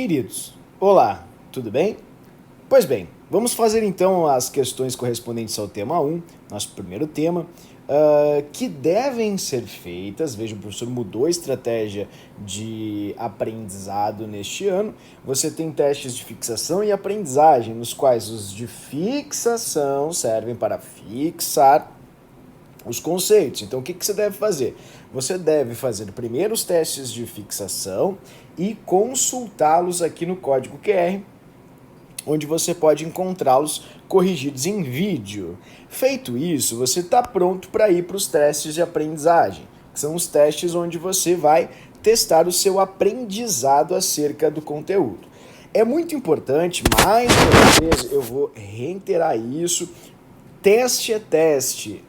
Queridos, olá, tudo bem? Pois bem, vamos fazer então as questões correspondentes ao tema 1, nosso primeiro tema, que devem ser feitas. Veja, o professor mudou a estratégia de aprendizado neste ano. Você tem testes de fixação e aprendizagem, nos quais os de fixação servem para fixar os conceitos. Então, o que você deve fazer? Você deve fazer primeiro os testes de fixação e consultá-los aqui no código QR, onde você pode encontrá-los corrigidos em vídeo. Feito isso, você está pronto para ir para os testes de aprendizagem, que são os testes onde você vai testar o seu aprendizado acerca do conteúdo. É muito importante, mais uma vez, eu vou reiterar isso, teste é teste,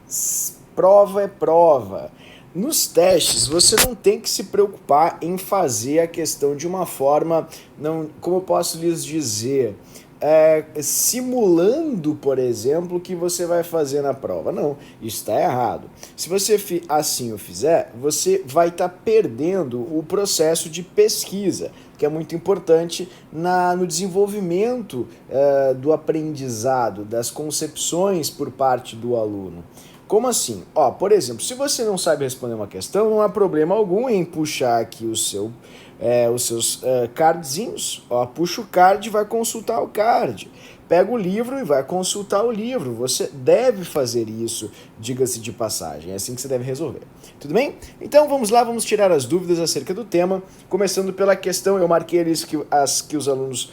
prova é prova. Nos testes, você não tem que se preocupar em fazer a questão de uma forma, como eu posso lhes dizer, simulando, por exemplo, o que você vai fazer na prova. Não, isso está errado. Se você assim o fizer, você vai estar perdendo o processo de pesquisa, que é muito importante no desenvolvimento do aprendizado, das concepções por parte do aluno. Como assim? Por exemplo, se você não sabe responder uma questão, não há problema algum em puxar aqui os seus cardzinhos. Puxa o card e vai consultar o card. Pega o livro e vai consultar o livro. Você deve fazer isso, diga-se de passagem. É assim que você deve resolver. Tudo bem? Então vamos lá, vamos tirar as dúvidas acerca do tema. Começando pela questão, eu marquei ali as que os alunos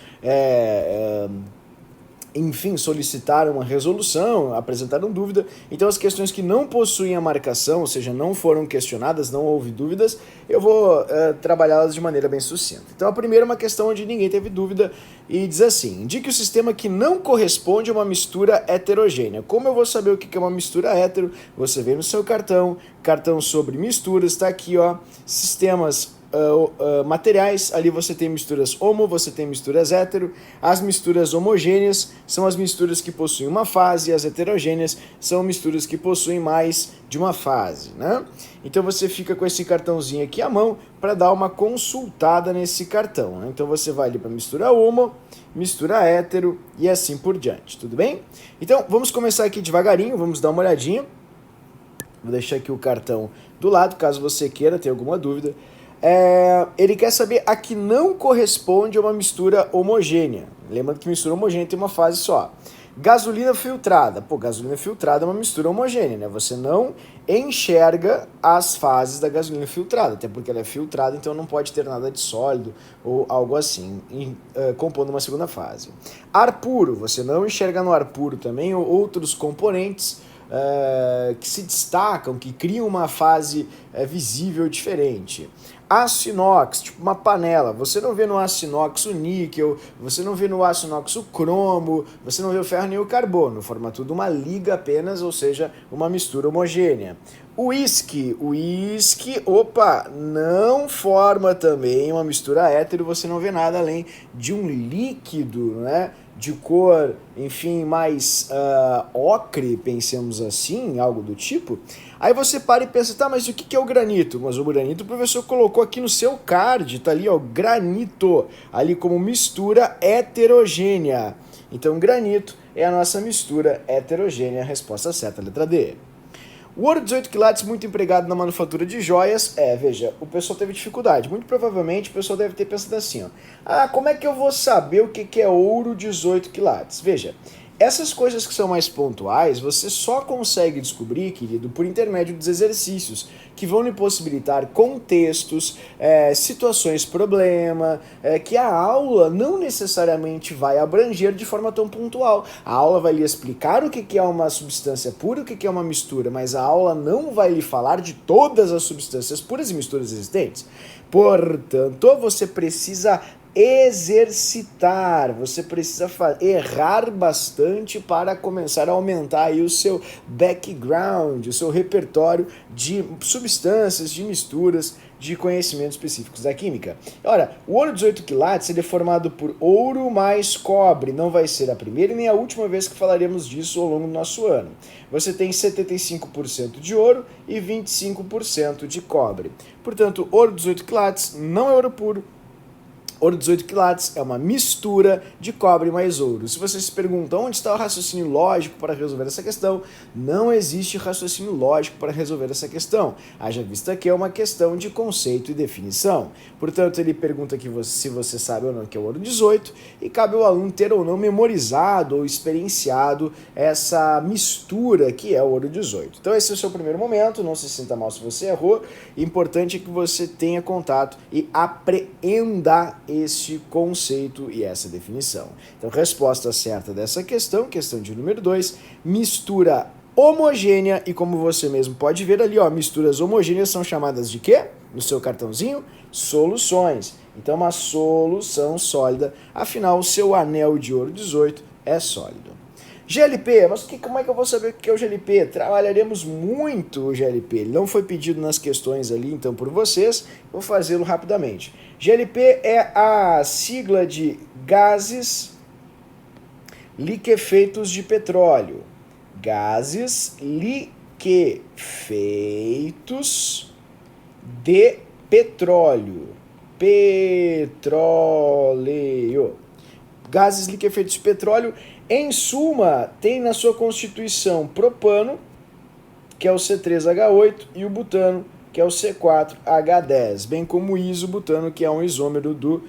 enfim, solicitaram uma resolução, apresentaram dúvida. Então as questões que não possuem a marcação, ou seja, não foram questionadas, não houve dúvidas, eu vou trabalhá-las de maneira bem sucinta. Então a primeira é uma questão onde ninguém teve dúvida e diz assim: indique o sistema que não corresponde a uma mistura heterogênea. Como eu vou saber o que é uma mistura hétero? Você vê no seu cartão sobre misturas, está aqui, sistemas materiais. Ali você tem misturas homo, você tem misturas hétero. As misturas homogêneas são as misturas que possuem uma fase, e as heterogêneas são misturas que possuem mais de uma fase, né? Então você fica com esse cartãozinho aqui à mão para dar uma consultada nesse cartão, né? Então você vai ali para mistura homo, mistura hétero e assim por diante, tudo bem? Então vamos começar aqui devagarinho, vamos dar uma olhadinha. Vou deixar aqui o cartão do lado, caso você queira ter alguma dúvida. Ele quer saber a que não corresponde a uma mistura homogênea. Lembrando que mistura homogênea tem uma fase só. Gasolina filtrada. Gasolina filtrada é uma mistura homogênea, né? Você não enxerga as fases da gasolina filtrada, até porque ela é filtrada, então não pode ter nada de sólido ou algo assim, compondo uma segunda fase. Ar puro. Você não enxerga no ar puro também outros componentes que se destacam, que criam uma fase visível diferente. Aço inox, tipo uma panela, você não vê no aço inox o níquel, você não vê no aço inox o cromo, você não vê o ferro nem o carbono, forma tudo uma liga apenas, ou seja, uma mistura homogênea. Uísque, não forma também uma mistura hétero, você não vê nada além de um líquido, né? De cor, enfim, mais ocre, pensemos assim, algo do tipo. Aí você para e pensa, tá, mas o que é o granito? Mas o granito o professor colocou aqui no seu card, tá ali, granito, ali como mistura heterogênea. Então, granito é a nossa mistura heterogênea, a resposta certa, letra D. O ouro 18 quilates muito empregado na manufatura de joias, veja, o pessoal teve dificuldade. Muito provavelmente o pessoal deve ter pensado assim, como é que eu vou saber o que é ouro 18 quilates? Veja, essas coisas que são mais pontuais, você só consegue descobrir, querido, por intermédio dos exercícios, que vão lhe possibilitar contextos, situações problema, que a aula não necessariamente vai abranger de forma tão pontual. A aula vai lhe explicar o que é uma substância pura, o que é uma mistura, mas a aula não vai lhe falar de todas as substâncias puras e misturas existentes. Portanto, você precisa exercitar, você precisa errar bastante para começar a aumentar aí o seu background, o seu repertório de substâncias, de misturas, de conhecimentos específicos da química. Ora, o ouro 18 quilates ele é formado por ouro mais cobre, não vai ser a primeira e nem a última vez que falaremos disso ao longo do nosso ano. Você tem 75% de ouro e 25% de cobre. Portanto, ouro 18 quilates não é ouro puro, Ouro 18 quilates é uma mistura de cobre mais ouro. Se você se pergunta onde está o raciocínio lógico para resolver essa questão, não existe raciocínio lógico para resolver essa questão. Haja vista que é uma questão de conceito e definição. Portanto, ele pergunta que se você sabe ou não que é o ouro 18 e cabe ao aluno ter ou não memorizado ou experienciado essa mistura que é o ouro 18. Então esse é o seu primeiro momento, não se sinta mal se você errou. Importante é que você tenha contato e apreenda este conceito e essa definição. Então, resposta certa dessa questão de número 2, mistura homogênea, e como você mesmo pode ver ali, ó, misturas homogêneas são chamadas de quê? No seu cartãozinho? Soluções. Então, uma solução sólida, afinal, o seu anel de ouro 18 é sólido. GLP, mas como é que eu vou saber o que é o GLP? Trabalharemos muito o GLP, ele não foi pedido nas questões ali, então, por vocês, vou fazê-lo rapidamente. GLP é a sigla de gases liquefeitos de petróleo. Gases liquefeitos de petróleo. Petróleo. Gases liquefeitos de petróleo, em suma, tem na sua constituição propano, que é o C3H8, e o butano, que é o C4H10, bem como o isobutano, que é um isômero do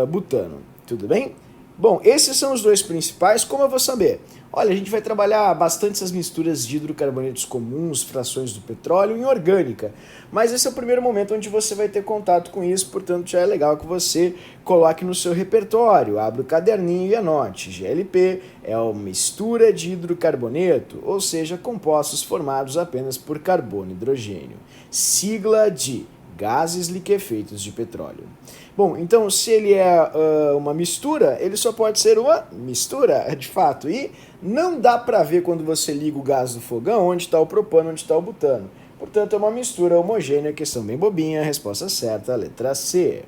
butano. Tudo bem? Bom, esses são os dois principais. Como eu vou saber? Olha, a gente vai trabalhar bastante essas misturas de hidrocarbonetos comuns, frações do petróleo em orgânica. Mas esse é o primeiro momento onde você vai ter contato com isso, portanto já é legal que você coloque no seu repertório, abra o caderninho e anote. GLP é uma mistura de hidrocarboneto, ou seja, compostos formados apenas por carbono e hidrogênio. Sigla de gases liquefeitos de petróleo. Bom, então se ele é uma mistura, ele só pode ser uma mistura, de fato, e não dá para ver quando você liga o gás do fogão onde está o propano, onde está o butano. Portanto, é uma mistura homogênea, questão bem bobinha, resposta certa, letra C.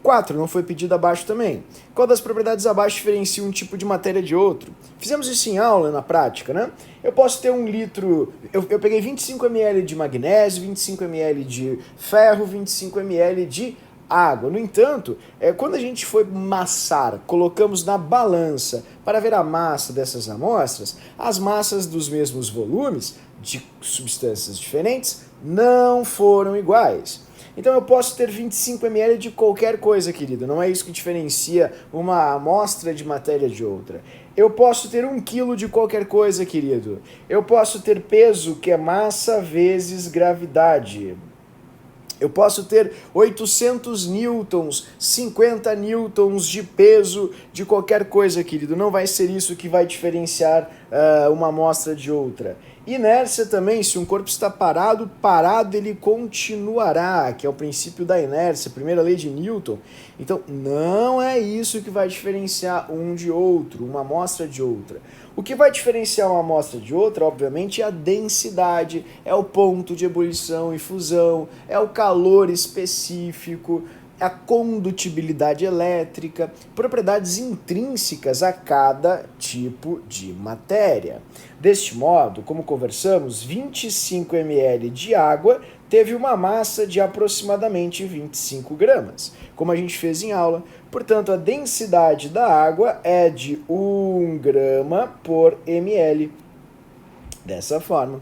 4, não foi pedido abaixo também. Qual das propriedades abaixo diferencia um tipo de matéria de outro? Fizemos isso em aula, na prática, né? Eu posso ter 1 litro, eu peguei 25 ml de magnésio, 25 ml de ferro, 25 ml de água. No entanto, quando a gente foi massar, colocamos na balança para ver a massa dessas amostras, as massas dos mesmos volumes, de substâncias diferentes, não foram iguais. Então eu posso ter 25 ml de qualquer coisa, querido, não é isso que diferencia uma amostra de matéria de outra. Eu posso ter 1 quilo de qualquer coisa, querido. Eu posso ter peso, que é massa vezes gravidade. Eu posso ter 800 newtons, 50 newtons de peso de qualquer coisa, querido. Não vai ser isso que vai diferenciar uma amostra de outra. Inércia também, se um corpo está parado ele continuará, que é o princípio da inércia, a primeira lei de Newton. Então, não é isso que vai diferenciar um de outro, uma amostra de outra. O que vai diferenciar uma amostra de outra, obviamente, é a densidade, é o ponto de ebulição e fusão, é o calor específico, a condutibilidade elétrica, propriedades intrínsecas a cada tipo de matéria. Deste modo, como conversamos, 25 ml de água teve uma massa de aproximadamente 25 gramas, como a gente fez em aula. Portanto, a densidade da água é de 1 grama por ml. Dessa forma,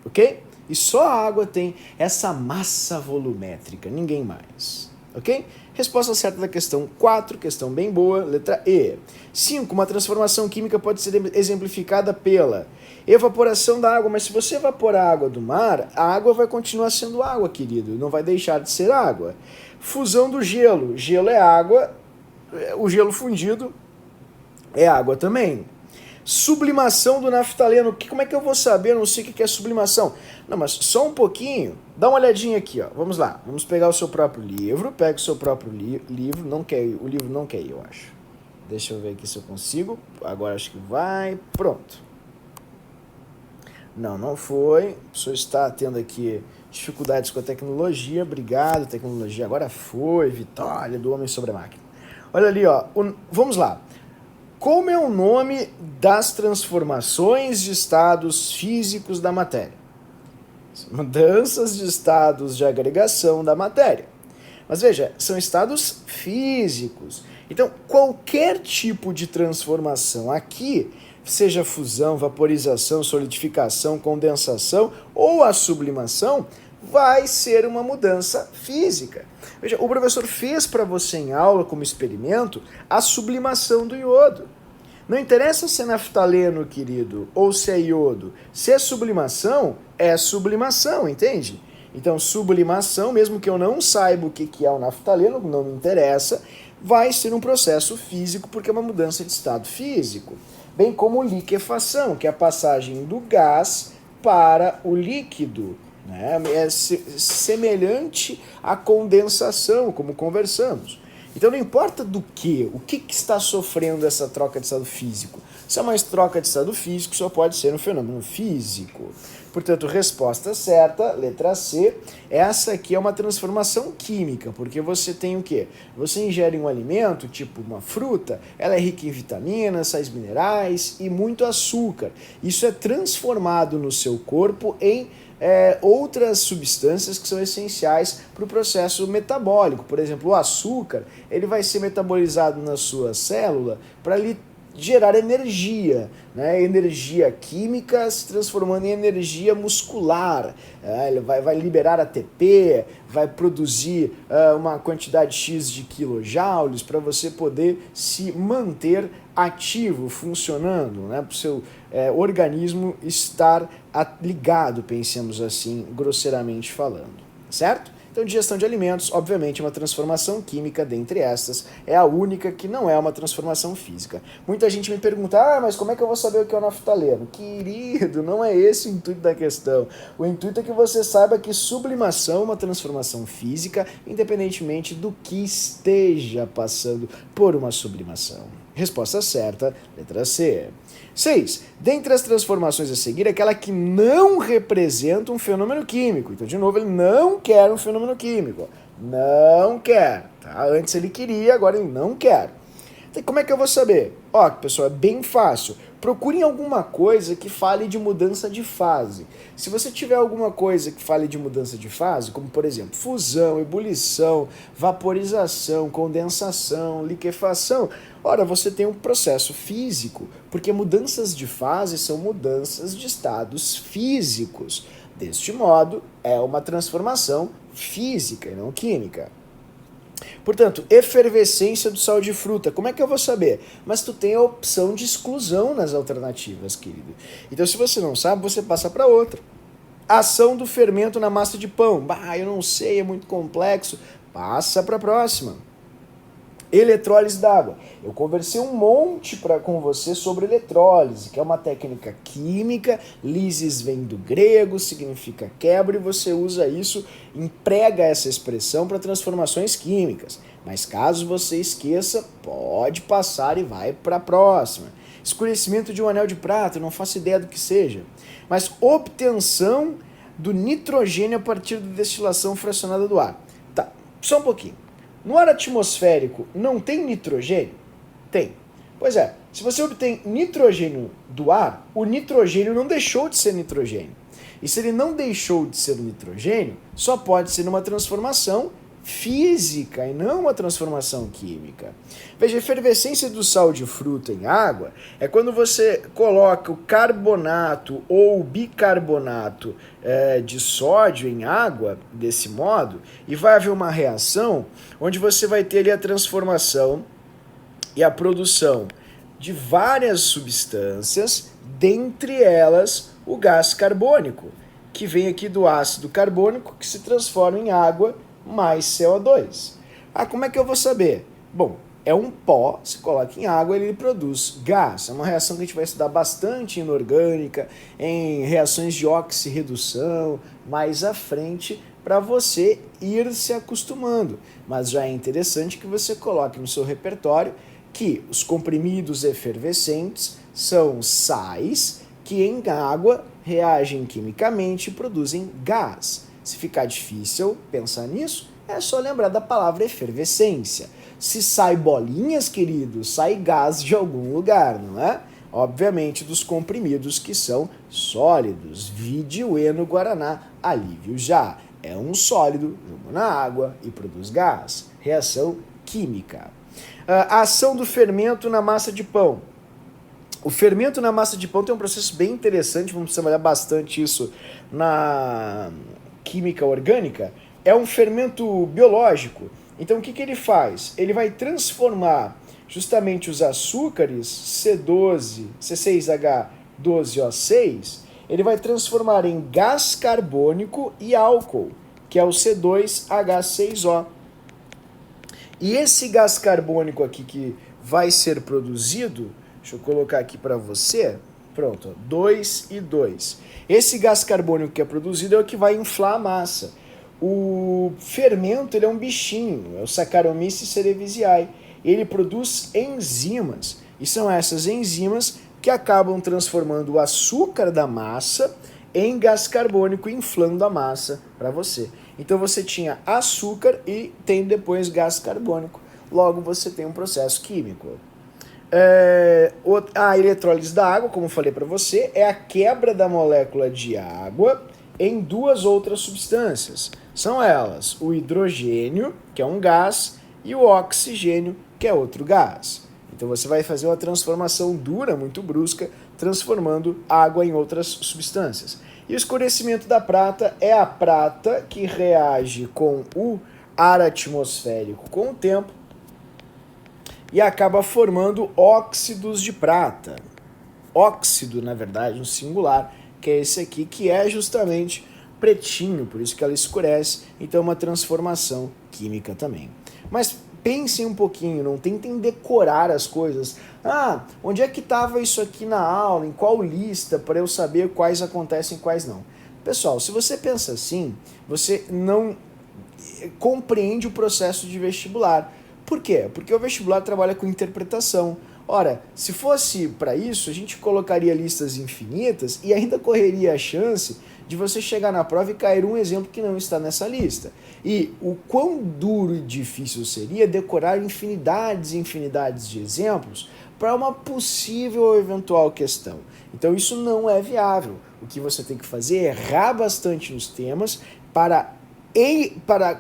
ok? E só a água tem essa massa volumétrica, ninguém mais. Ok? Resposta certa da questão 4, questão bem boa, letra E. 5. Uma transformação química pode ser exemplificada pela evaporação da água, mas se você evaporar a água do mar, a água vai continuar sendo água, querido, não vai deixar de ser água. Fusão do gelo. Gelo é água, o gelo fundido é água também. Sublimação do naftaleno. Como é que eu vou saber? Eu não sei o que é sublimação. Não, mas só um pouquinho. Dá uma olhadinha aqui, ó. Vamos lá. Vamos pegar o seu próprio livro. Pega o seu próprio livro. Não quer ir. O livro não quer ir, eu acho. Deixa eu ver aqui se eu consigo. Agora acho que vai. Pronto. Não, não foi. A pessoa está tendo aqui dificuldades com a tecnologia. Obrigado, tecnologia. Agora foi. Vitória do homem sobre a máquina. Olha ali, ó. Vamos lá. Como é o nome das transformações de estados físicos da matéria? Mudanças de estados de agregação da matéria. Mas veja, são estados físicos. Então, qualquer tipo de transformação aqui, seja fusão, vaporização, solidificação, condensação ou a sublimação, vai ser uma mudança física. Veja, o professor fez para você em aula, como experimento, a sublimação do iodo. Não interessa se é naftaleno, querido, ou se é iodo. Se é sublimação, entende? Então, sublimação, mesmo que eu não saiba o que é o naftaleno, não me interessa, vai ser um processo físico, porque é uma mudança de estado físico. Bem como liquefação, que é a passagem do gás para o líquido. Né? É semelhante à condensação, como conversamos. Então não importa do que, o que está sofrendo essa troca de estado físico. Se é uma troca de estado físico, só pode ser um fenômeno físico. Portanto, resposta certa, letra C, essa aqui é uma transformação química, porque você tem o quê? Você ingere um alimento, tipo uma fruta, ela é rica em vitaminas, sais minerais e muito açúcar. Isso é transformado no seu corpo em outras substâncias que são essenciais para o processo metabólico. Por exemplo, o açúcar, ele vai ser metabolizado na sua célula para lhe gerar energia, né? Energia química se transformando em energia muscular. Ele vai liberar ATP, vai produzir uma quantidade X de quilojoules para você poder se manter ativo, funcionando, né? Para o seu organismo estar ligado, pensemos assim, grosseiramente falando, certo? Então, digestão de alimentos, obviamente, é uma transformação química, dentre estas, é a única que não é uma transformação física. Muita gente me pergunta, mas como é que eu vou saber o que é o naftaleno? Querido, não é esse o intuito da questão. O intuito é que você saiba que sublimação é uma transformação física, independentemente do que esteja passando por uma sublimação. Resposta certa, letra C. 6. Dentre as transformações a seguir, aquela que não representa um fenômeno químico. Então, de novo, ele não quer um fenômeno químico. Não quer. Tá? Antes ele queria, agora ele não quer. Então, como é que eu vou saber? Ó, pessoal, é bem fácil. Procurem alguma coisa que fale de mudança de fase. Se você tiver alguma coisa que fale de mudança de fase, como por exemplo, fusão, ebulição, vaporização, condensação, liquefação, ora, você tem um processo físico, porque mudanças de fase são mudanças de estados físicos. Deste modo, é uma transformação física e não química. Portanto, efervescência do sal de fruta. Como é que eu vou saber? Mas tu tem a opção de exclusão nas alternativas, querido. Então, se você não sabe, você passa para outra. Ação do fermento na massa de pão. Eu não sei, é muito complexo. Passa para a próxima. Eletrólise d'água. Eu conversei um monte com você sobre eletrólise, que é uma técnica química. Lisis vem do grego, significa quebra, e você usa isso, emprega essa expressão para transformações químicas. Mas caso você esqueça, pode passar e vai para a próxima. Escurecimento de um anel de prata, não faço ideia do que seja. Mas obtenção do nitrogênio a partir da destilação fracionada do ar. Tá, só um pouquinho. No ar atmosférico não tem nitrogênio? Tem. Pois é, se você obtém nitrogênio do ar, o nitrogênio não deixou de ser nitrogênio. E se ele não deixou de ser nitrogênio, só pode ser uma transformação física e não uma transformação química. Veja, a efervescência do sal de fruta em água é quando você coloca o carbonato ou o bicarbonato de sódio em água, desse modo, e vai haver uma reação onde você vai ter ali a transformação e a produção de várias substâncias, dentre elas o gás carbônico, que vem aqui do ácido carbônico que se transforma em água mais CO2. Como é que eu vou saber? Bom, é um pó, se coloca em água, ele produz gás. É uma reação que a gente vai estudar bastante em inorgânica, em reações de oxirredução, mais à frente, para você ir se acostumando. Mas já é interessante que você coloque no seu repertório que os comprimidos efervescentes são sais que em água reagem quimicamente e produzem gás. Se ficar difícil pensar nisso, é só lembrar da palavra efervescência. Se sai bolinhas, querido, sai gás de algum lugar, não é? Obviamente dos comprimidos que são sólidos. Vide o Eno Guaraná, alívio já. é um sólido, jogou na água e produz gás. Reação química. A ação do fermento na massa de pão. O fermento na massa de pão tem um processo bem interessante, vamos trabalhar bastante isso na química orgânica. É um fermento biológico. Então o que ele faz? Ele vai transformar justamente os açúcares C12, C6H12O6, ele vai transformar em gás carbônico e álcool, que é o C2H6O. E esse gás carbônico aqui que vai ser produzido, deixa eu colocar aqui para você, pronto, 2 e 2. Esse gás carbônico que é produzido é o que vai inflar a massa. O fermento ele é um bichinho, é o Saccharomyces cerevisiae. Ele produz enzimas, e são essas enzimas que acabam transformando o açúcar da massa em gás carbônico, inflando a massa para você. Então você tinha açúcar e tem depois gás carbônico. Logo você tem um processo químico. A eletrólise da água, como eu falei para você, é a quebra da molécula de água em duas outras substâncias. São elas o hidrogênio, que é um gás, e o oxigênio, que é outro gás. Então você vai fazer uma transformação dura, muito brusca, transformando água em outras substâncias. E o escurecimento da prata é a prata que reage com o ar atmosférico com o tempo e acaba formando óxidos de prata. Óxido, na verdade, no singular, que é esse aqui, que é justamente pretinho, por isso que ela escurece, então é uma transformação química também. Mas pensem um pouquinho, não tentem decorar as coisas. Onde é que estava isso aqui na aula, em qual lista, para eu saber quais acontecem e quais não. Pessoal, se você pensa assim, você não compreende o processo de vestibular. Por quê? Porque o vestibular trabalha com interpretação. Ora, se fosse para isso, a gente colocaria listas infinitas e ainda correria a chance de você chegar na prova e cair um exemplo que não está nessa lista. E o quão duro e difícil seria decorar infinidades e infinidades de exemplos para uma possível ou eventual questão. Então isso não é viável. O que você tem que fazer é errar bastante nos temas para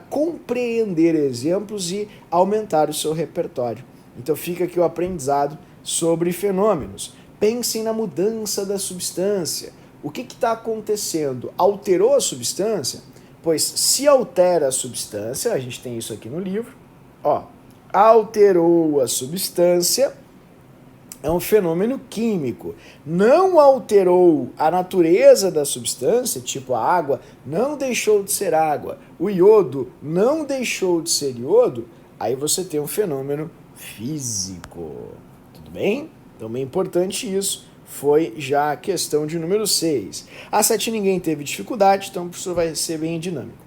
compreender exemplos e aumentar o seu repertório. Então fica aqui o aprendizado sobre fenômenos. Pensem na mudança da substância. O que está acontecendo? Alterou a substância? Pois se altera a substância, a gente tem isso aqui no livro, alterou a substância, é um fenômeno químico. Não alterou a natureza da substância, tipo a água não deixou de ser água, o iodo não deixou de ser iodo, aí você tem um fenômeno físico. Tudo bem? Então, bem importante isso. Foi já a questão de número 6. A 7 ninguém teve dificuldade, então o professor vai ser bem dinâmico.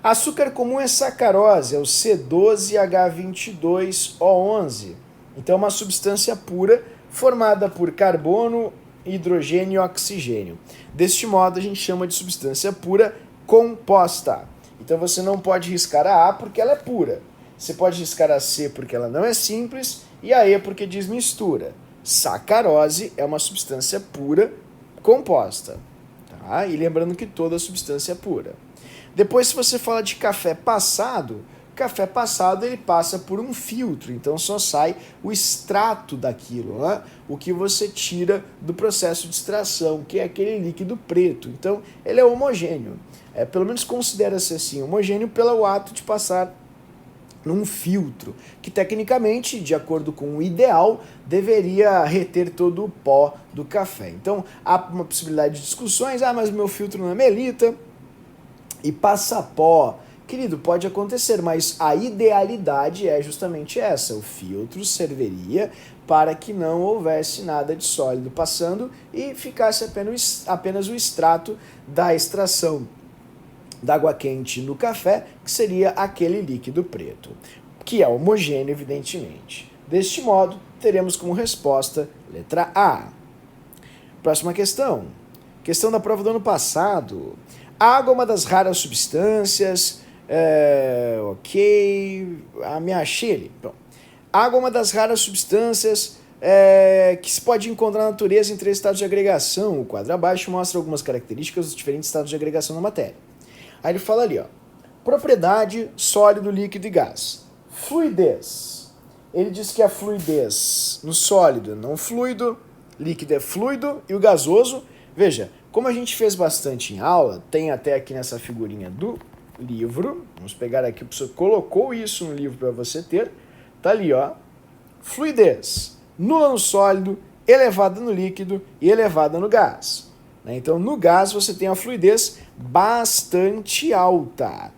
Açúcar comum é sacarose, é o C12H22O11. Então, é uma substância pura formada por carbono, hidrogênio e oxigênio. Deste modo, a gente chama de substância pura composta. Então, você não pode riscar a A porque ela é pura. Você pode riscar a C porque ela não é simples e a E porque diz mistura. Sacarose é uma substância pura composta. Tá? E lembrando que toda substância é pura. Depois, se você fala de café passado ele passa por um filtro, então só sai o extrato daquilo, né? O que você tira do processo de extração, que é aquele líquido preto. Então, ele é homogêneo. Pelo menos considera-se assim, homogêneo pelo ato de passar num filtro, que tecnicamente, de acordo com o ideal, deveria reter todo o pó do café. Então, há uma possibilidade de discussões, mas o meu filtro não é melita e passa pó. Querido, pode acontecer, mas a idealidade é justamente essa. O filtro serviria para que não houvesse nada de sólido passando e ficasse apenas o extrato da extração da água quente no café, que seria aquele líquido preto, que é homogêneo, evidentemente. Deste modo, teremos como resposta letra A. Próxima questão. Questão da prova do ano passado. A água é uma das raras substâncias... me achei ali. Bom, água é uma das raras substâncias que se pode encontrar na natureza em 3 estados de agregação. O quadro abaixo mostra algumas características dos diferentes estados de agregação na matéria. Aí ele fala ali, Propriedade, sólido, líquido e gás. Fluidez. Ele diz que a fluidez no sólido é não fluido, líquido é fluido e o gasoso, veja, como a gente fez bastante em aula, tem até aqui nessa figurinha do livro, vamos pegar aqui, o professor colocou isso no livro para você ter, tá ali, ó, fluidez, nula no sólido, elevada no líquido e elevada no gás. Então, no gás você tem a fluidez bastante alta,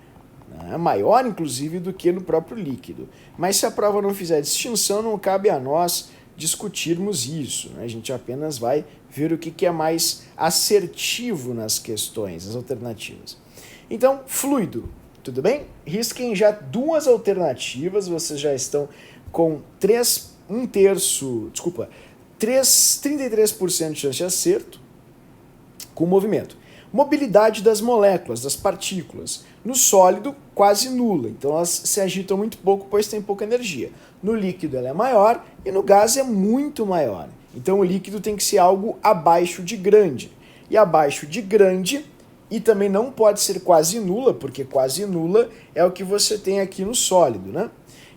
maior inclusive do que no próprio líquido. Mas se a prova não fizer distinção, não cabe a nós discutirmos isso. A gente apenas vai ver o que é mais assertivo nas questões, as alternativas. Então, fluido, tudo bem? Risquem já duas alternativas, vocês já estão com 33% de chance de acerto com o movimento. Mobilidade das moléculas, das partículas. No sólido, quase nula. Então elas se agitam muito pouco, pois tem pouca energia. No líquido ela é maior e no gás é muito maior. Então o líquido tem que ser algo abaixo de grande. E abaixo de grande, e também não pode ser quase nula, porque quase nula é o que você tem aqui no sólido, né?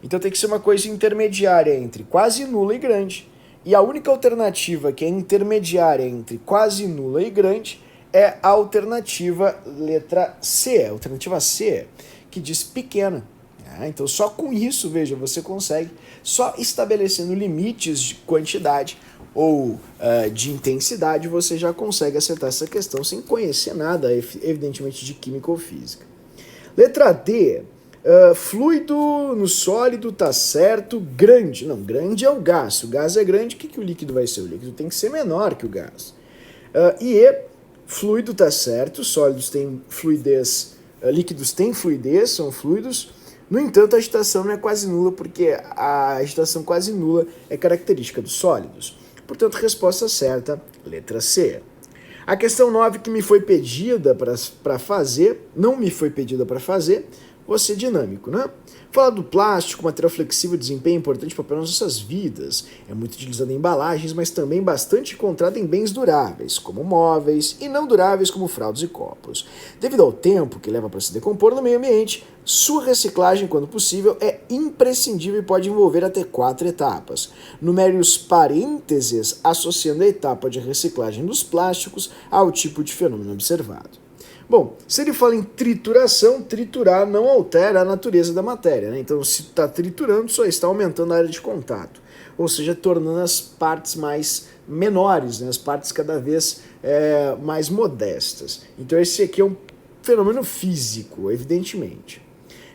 Então tem que ser uma coisa intermediária entre quase nula e grande. E a única alternativa que é intermediária entre quase nula e grande é a alternativa letra C, a alternativa C, que diz pequena. Então só com isso, veja, você consegue, só estabelecendo limites de quantidade ou de intensidade, você já consegue acertar essa questão sem conhecer nada, evidentemente, de química ou física. Letra D, fluido no sólido tá certo, grande. Não, grande é o gás é grande, o que o líquido vai ser? O líquido tem que ser menor que o gás. Fluido tá certo, sólidos têm fluidez, líquidos têm fluidez, são fluidos. No entanto, a agitação não é quase nula, porque a agitação quase nula é característica dos sólidos. Portanto, resposta certa, letra C. A questão 9 que me foi pedida para fazer, não me foi pedida para fazer, vou ser dinâmico, né? Fala do plástico, material flexível, desempenho importante papel nas nossas vidas. É muito utilizado em embalagens, mas também bastante encontrado em bens duráveis, como móveis, e não duráveis, como fraldas e copos. Devido ao tempo que leva para se decompor no meio ambiente, sua reciclagem, quando possível, é imprescindível e pode envolver até 4 etapas. Numere os parênteses associando a etapa de reciclagem dos plásticos ao tipo de fenômeno observado. Bom, se ele fala em trituração, triturar não altera a natureza da matéria, né? Então, se está triturando, só está aumentando a área de contato, ou seja, tornando as partes mais menores, né? As partes cada vez mais modestas. Então, esse aqui é um fenômeno físico, evidentemente.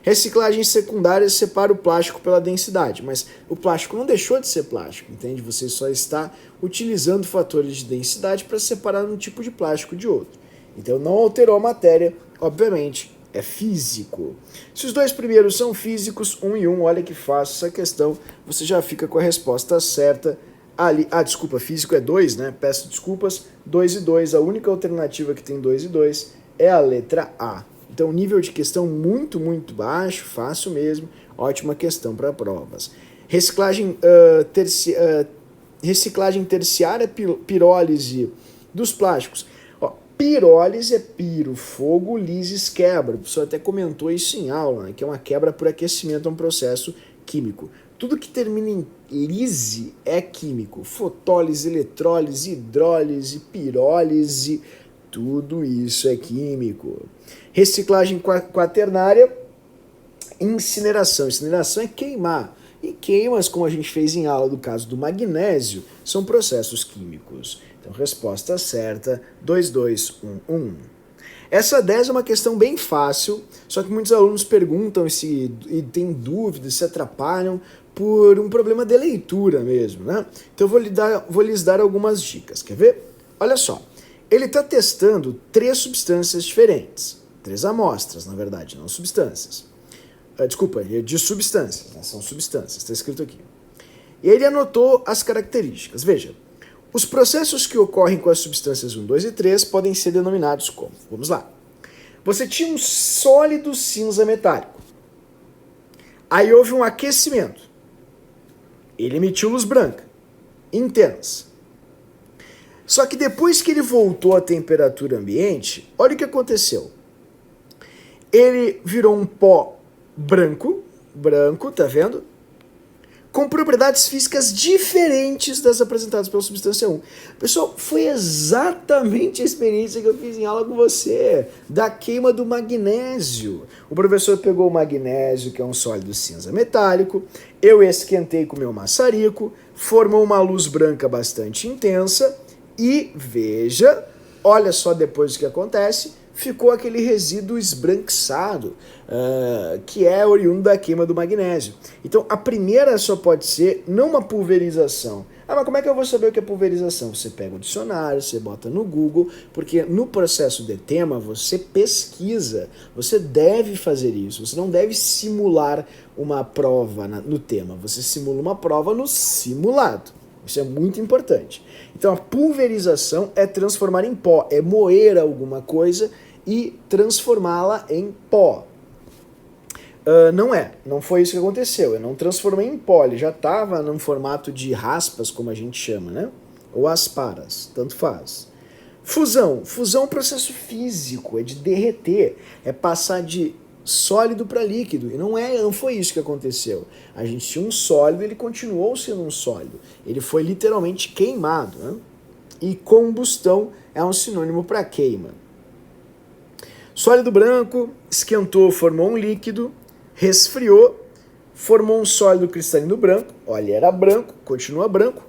Reciclagem secundária separa o plástico pela densidade, mas o plástico não deixou de ser plástico, entende? Você só está utilizando fatores de densidade para separar um tipo de plástico de outro. Então não alterou a matéria, obviamente, é físico. Se os dois primeiros são físicos, 1 e 1, olha que fácil essa questão, você já fica com a resposta certa ali. Desculpa, físico é 2, né? Peço desculpas, 2 e 2, a única alternativa que tem 2 e 2 é a letra A. Então nível de questão muito, muito baixo, fácil mesmo, ótima questão para provas. Reciclagem terciária, pirólise dos plásticos. Pirólise é piro, fogo, lises, quebra. O professor até comentou isso em aula, né, que é uma quebra por aquecimento, é um processo químico. Tudo que termina em lise é químico. Fotólise, eletrólise, hidrólise, pirólise, tudo isso é químico. Reciclagem quaternária, incineração. Incineração é queimar. E queimas, como a gente fez em aula do caso do magnésio, são processos químicos. Então, resposta certa, 2, 2, 1, 1. Essa 10 é uma questão bem fácil, só que muitos alunos perguntam e têm dúvidas, se atrapalham por um problema de leitura mesmo, né? Então, vou lhes dar algumas dicas, quer ver? Olha só, ele está testando 3 substâncias diferentes, 3 amostras, na verdade, não substâncias. Desculpa, de substâncias, né? São substâncias, está escrito aqui. E ele anotou as características, veja. Os processos que ocorrem com as substâncias 1, 2 e 3 podem ser denominados como? Vamos lá. Você tinha um sólido cinza metálico. Aí houve um aquecimento. Ele emitiu luz branca, intensa. Só que depois que ele voltou à temperatura ambiente, olha o que aconteceu. ele virou um pó branco, tá vendo? Com propriedades físicas diferentes das apresentadas pela substância 1. Pessoal, foi exatamente a experiência que eu fiz em aula com você, da queima do magnésio. O professor pegou o magnésio, que é um sólido cinza metálico, eu esquentei com o meu maçarico, formou uma luz branca bastante intensa e, veja, olha só depois o que acontece, ficou aquele resíduo esbranquiçado, que é oriundo da queima do magnésio. Então, a primeira só pode ser não uma pulverização. Ah, mas como é que eu vou saber o que é pulverização? Você pega o dicionário, você bota no Google, porque no processo de tema você pesquisa, você deve fazer isso, você não deve simular uma prova no tema, você simula uma prova no simulado. Isso é muito importante. Então a pulverização é transformar em pó, é moer alguma coisa e transformá-la em pó. Não foi isso que aconteceu. Eu não transformei em pó, ele já estava num formato de raspas, como a gente chama, né? Ou asparas, tanto faz. Fusão é um processo físico, é de derreter, é passar de sólido para líquido. E não foi isso que aconteceu. A gente tinha um sólido, ele continuou sendo um sólido. Ele foi literalmente queimado, né? E combustão é um sinônimo para queima. Sólido branco, esquentou, formou um líquido, resfriou, formou um sólido cristalino branco, olha, era branco, continua branco,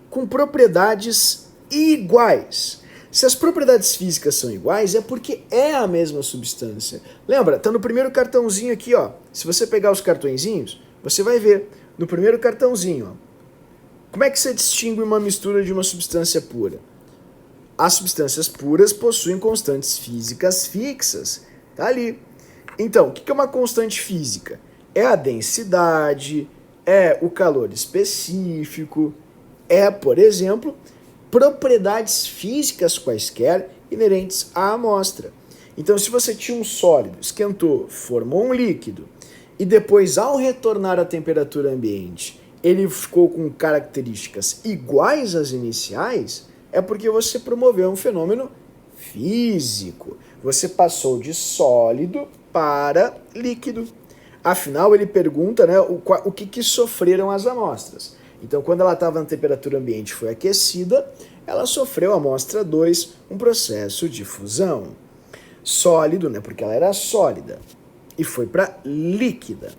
com propriedades iguais. Se as propriedades físicas são iguais, é porque é a mesma substância. Lembra, tá no primeiro cartãozinho aqui, ó. Se você pegar os cartõezinhos, você vai ver no primeiro cartãozinho, ó. Como é que você distingue uma mistura de uma substância pura? As substâncias puras possuem constantes físicas fixas. Tá ali. Então, o que é uma constante física? É a densidade, é o calor específico, é, por exemplo, propriedades físicas quaisquer inerentes à amostra. Então, se você tinha um sólido, esquentou, formou um líquido, e depois, ao retornar à temperatura ambiente, ele ficou com características iguais às iniciais, é porque você promoveu um fenômeno físico. Você passou de sólido para líquido. Afinal, ele pergunta, né, o que sofreram as amostras. Então, quando ela estava na temperatura ambiente e foi aquecida, ela sofreu, a amostra 2, um processo de fusão. Sólido, né, porque ela era sólida, e foi para líquida.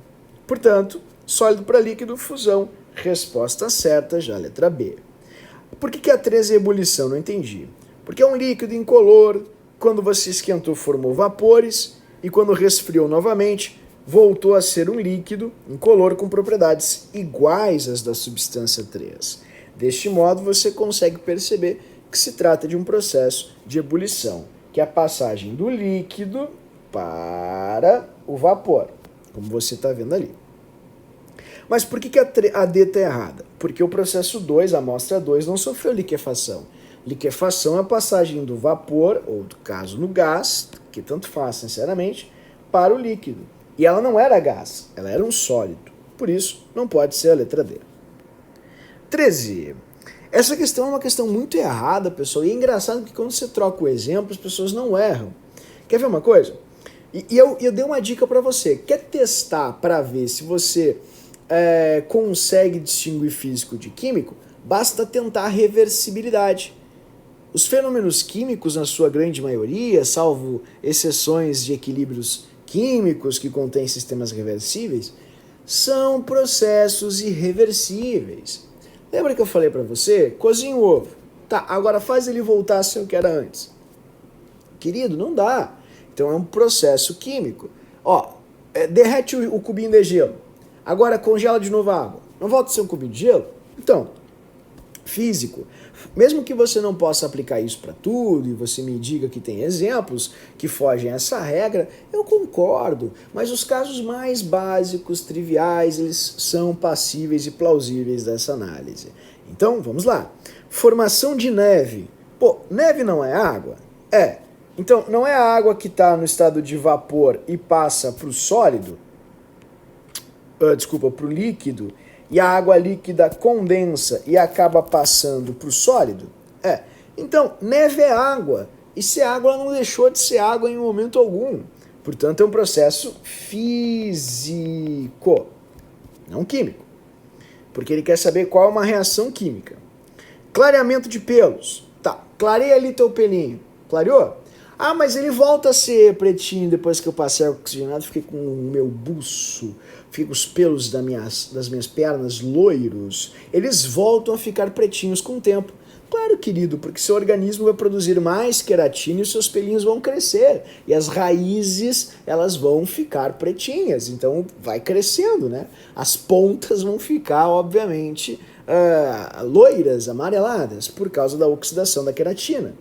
Portanto, sólido para líquido, fusão. Resposta certa, já a letra B. Por que a 13 é ebulição? Não entendi. Porque é um líquido incolor, quando você esquentou formou vapores, e quando resfriou novamente, voltou a ser um líquido incolor com propriedades iguais às da substância 3. Deste modo, você consegue perceber que se trata de um processo de ebulição, que é a passagem do líquido para o vapor, como você está vendo ali. Mas por que a D está errada? Porque o processo 2, a amostra 2, não sofreu liquefação. Liquefação é a passagem do vapor, ou do caso no gás, que tanto faz, sinceramente, para o líquido. E ela não era gás, ela era um sólido. Por isso, não pode ser a letra D. 13. Essa questão é uma questão muito errada, pessoal. E é engraçado que quando você troca o exemplo, as pessoas não erram. Quer ver uma coisa? Eu dei uma dica para você. Quer testar para ver se você consegue distinguir físico de químico? Basta tentar a reversibilidade. Os fenômenos químicos, na sua grande maioria, salvo exceções de equilíbrios químicos que contêm sistemas reversíveis, são processos irreversíveis. Lembra que eu falei para você? Cozinha o ovo. Tá, agora faz ele voltar a ser o que era antes. Querido, não dá. Então é um processo químico. Ó, derrete o cubinho de gelo. Agora congela de novo a água. Não volta a ser um cubinho de gelo? Então, físico. Mesmo que você não possa aplicar isso para tudo e você me diga que tem exemplos que fogem a essa regra, eu concordo, mas os casos mais básicos, triviais, eles são passíveis e plausíveis dessa análise. Então, vamos lá. Formação de neve. Pô, neve não é água? É. Então, não é a água que está no estado de vapor e passa para o sólido? Para o líquido, e a água líquida condensa e acaba passando para o sólido? Então, neve é água. E se água, ela não deixou de ser água em momento algum. Portanto, é um processo físico, não químico. Porque ele quer saber qual é uma reação química. Clareamento de pelos. Tá, clareia ali teu pelinho. Clareou? Ah, mas ele volta a ser pretinho depois que eu passei água oxigenada, fiquei com o meu buço, fiquei com os pelos das minhas pernas loiros. Eles voltam a ficar pretinhos com o tempo. Claro, querido, porque seu organismo vai produzir mais queratina e os seus pelinhos vão crescer. E as raízes, elas vão ficar pretinhas. Então, vai crescendo, né? As pontas vão ficar, obviamente, loiras, amareladas, por causa da oxidação da queratina.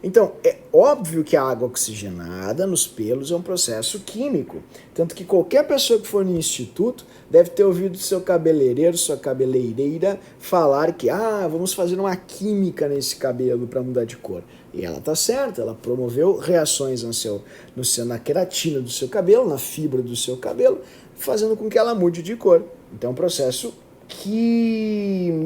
Então, é óbvio que a água oxigenada nos pelos é um processo químico. Tanto que qualquer pessoa que for no instituto deve ter ouvido seu cabeleireiro, sua cabeleireira falar que vamos fazer uma química nesse cabelo para mudar de cor. E ela tá certa, ela promoveu reações na queratina do seu cabelo, na fibra do seu cabelo, fazendo com que ela mude de cor. Então é um processo químico.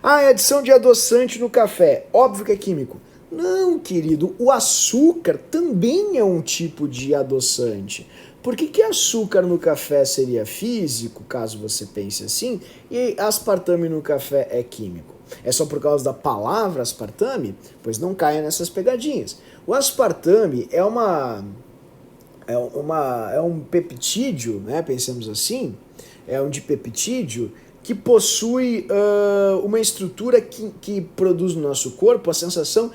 É adição de adoçante no café. Óbvio que é químico. Não, querido, o açúcar também é um tipo de adoçante. Por que açúcar no café seria físico, caso você pense assim, e aspartame no café é químico? É só por causa da palavra aspartame? Pois não caia nessas pegadinhas. O aspartame é um peptídeo, né? Pensemos assim, é um dipeptídeo que possui uma estrutura que produz no nosso corpo a sensação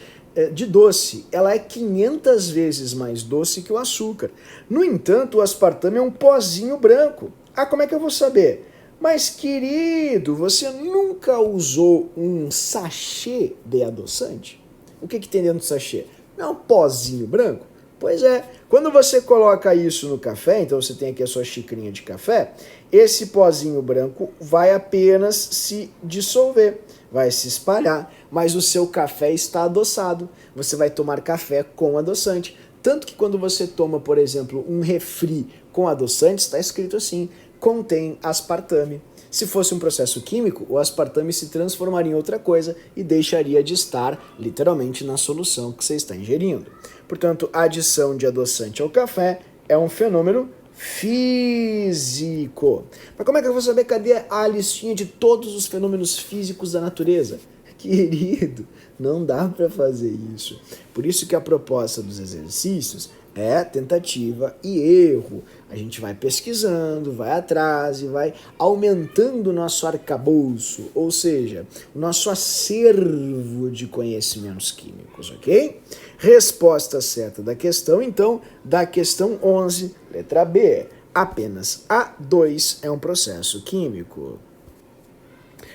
de doce. Ela é 500 vezes mais doce que o açúcar. No entanto, o aspartame é um pozinho branco. Como é que eu vou saber? Mas, querido, você nunca usou um sachê de adoçante? O que tem dentro do sachê? Não é um pozinho branco? Pois é, quando você coloca isso no café, então você tem aqui a sua xicrinha de café, esse pozinho branco vai apenas se dissolver, vai se espalhar, mas o seu café está adoçado. Você vai tomar café com adoçante. Tanto que quando você toma, por exemplo, um refri com adoçante, está escrito assim, contém aspartame. Se fosse um processo químico, o aspartame se transformaria em outra coisa e deixaria de estar, literalmente, na solução que você está ingerindo. Portanto, a adição de adoçante ao café é um fenômeno físico. Mas como é que eu vou saber cadê a listinha de todos os fenômenos físicos da natureza? Querido, não dá para fazer isso. Por isso que a proposta dos exercícios é tentativa e erro. A gente vai pesquisando, vai atrás e vai aumentando o nosso arcabouço, ou seja, o nosso acervo de conhecimentos químicos, ok? Resposta certa da questão, então, da questão 11, letra B. Apenas A2 é um processo químico.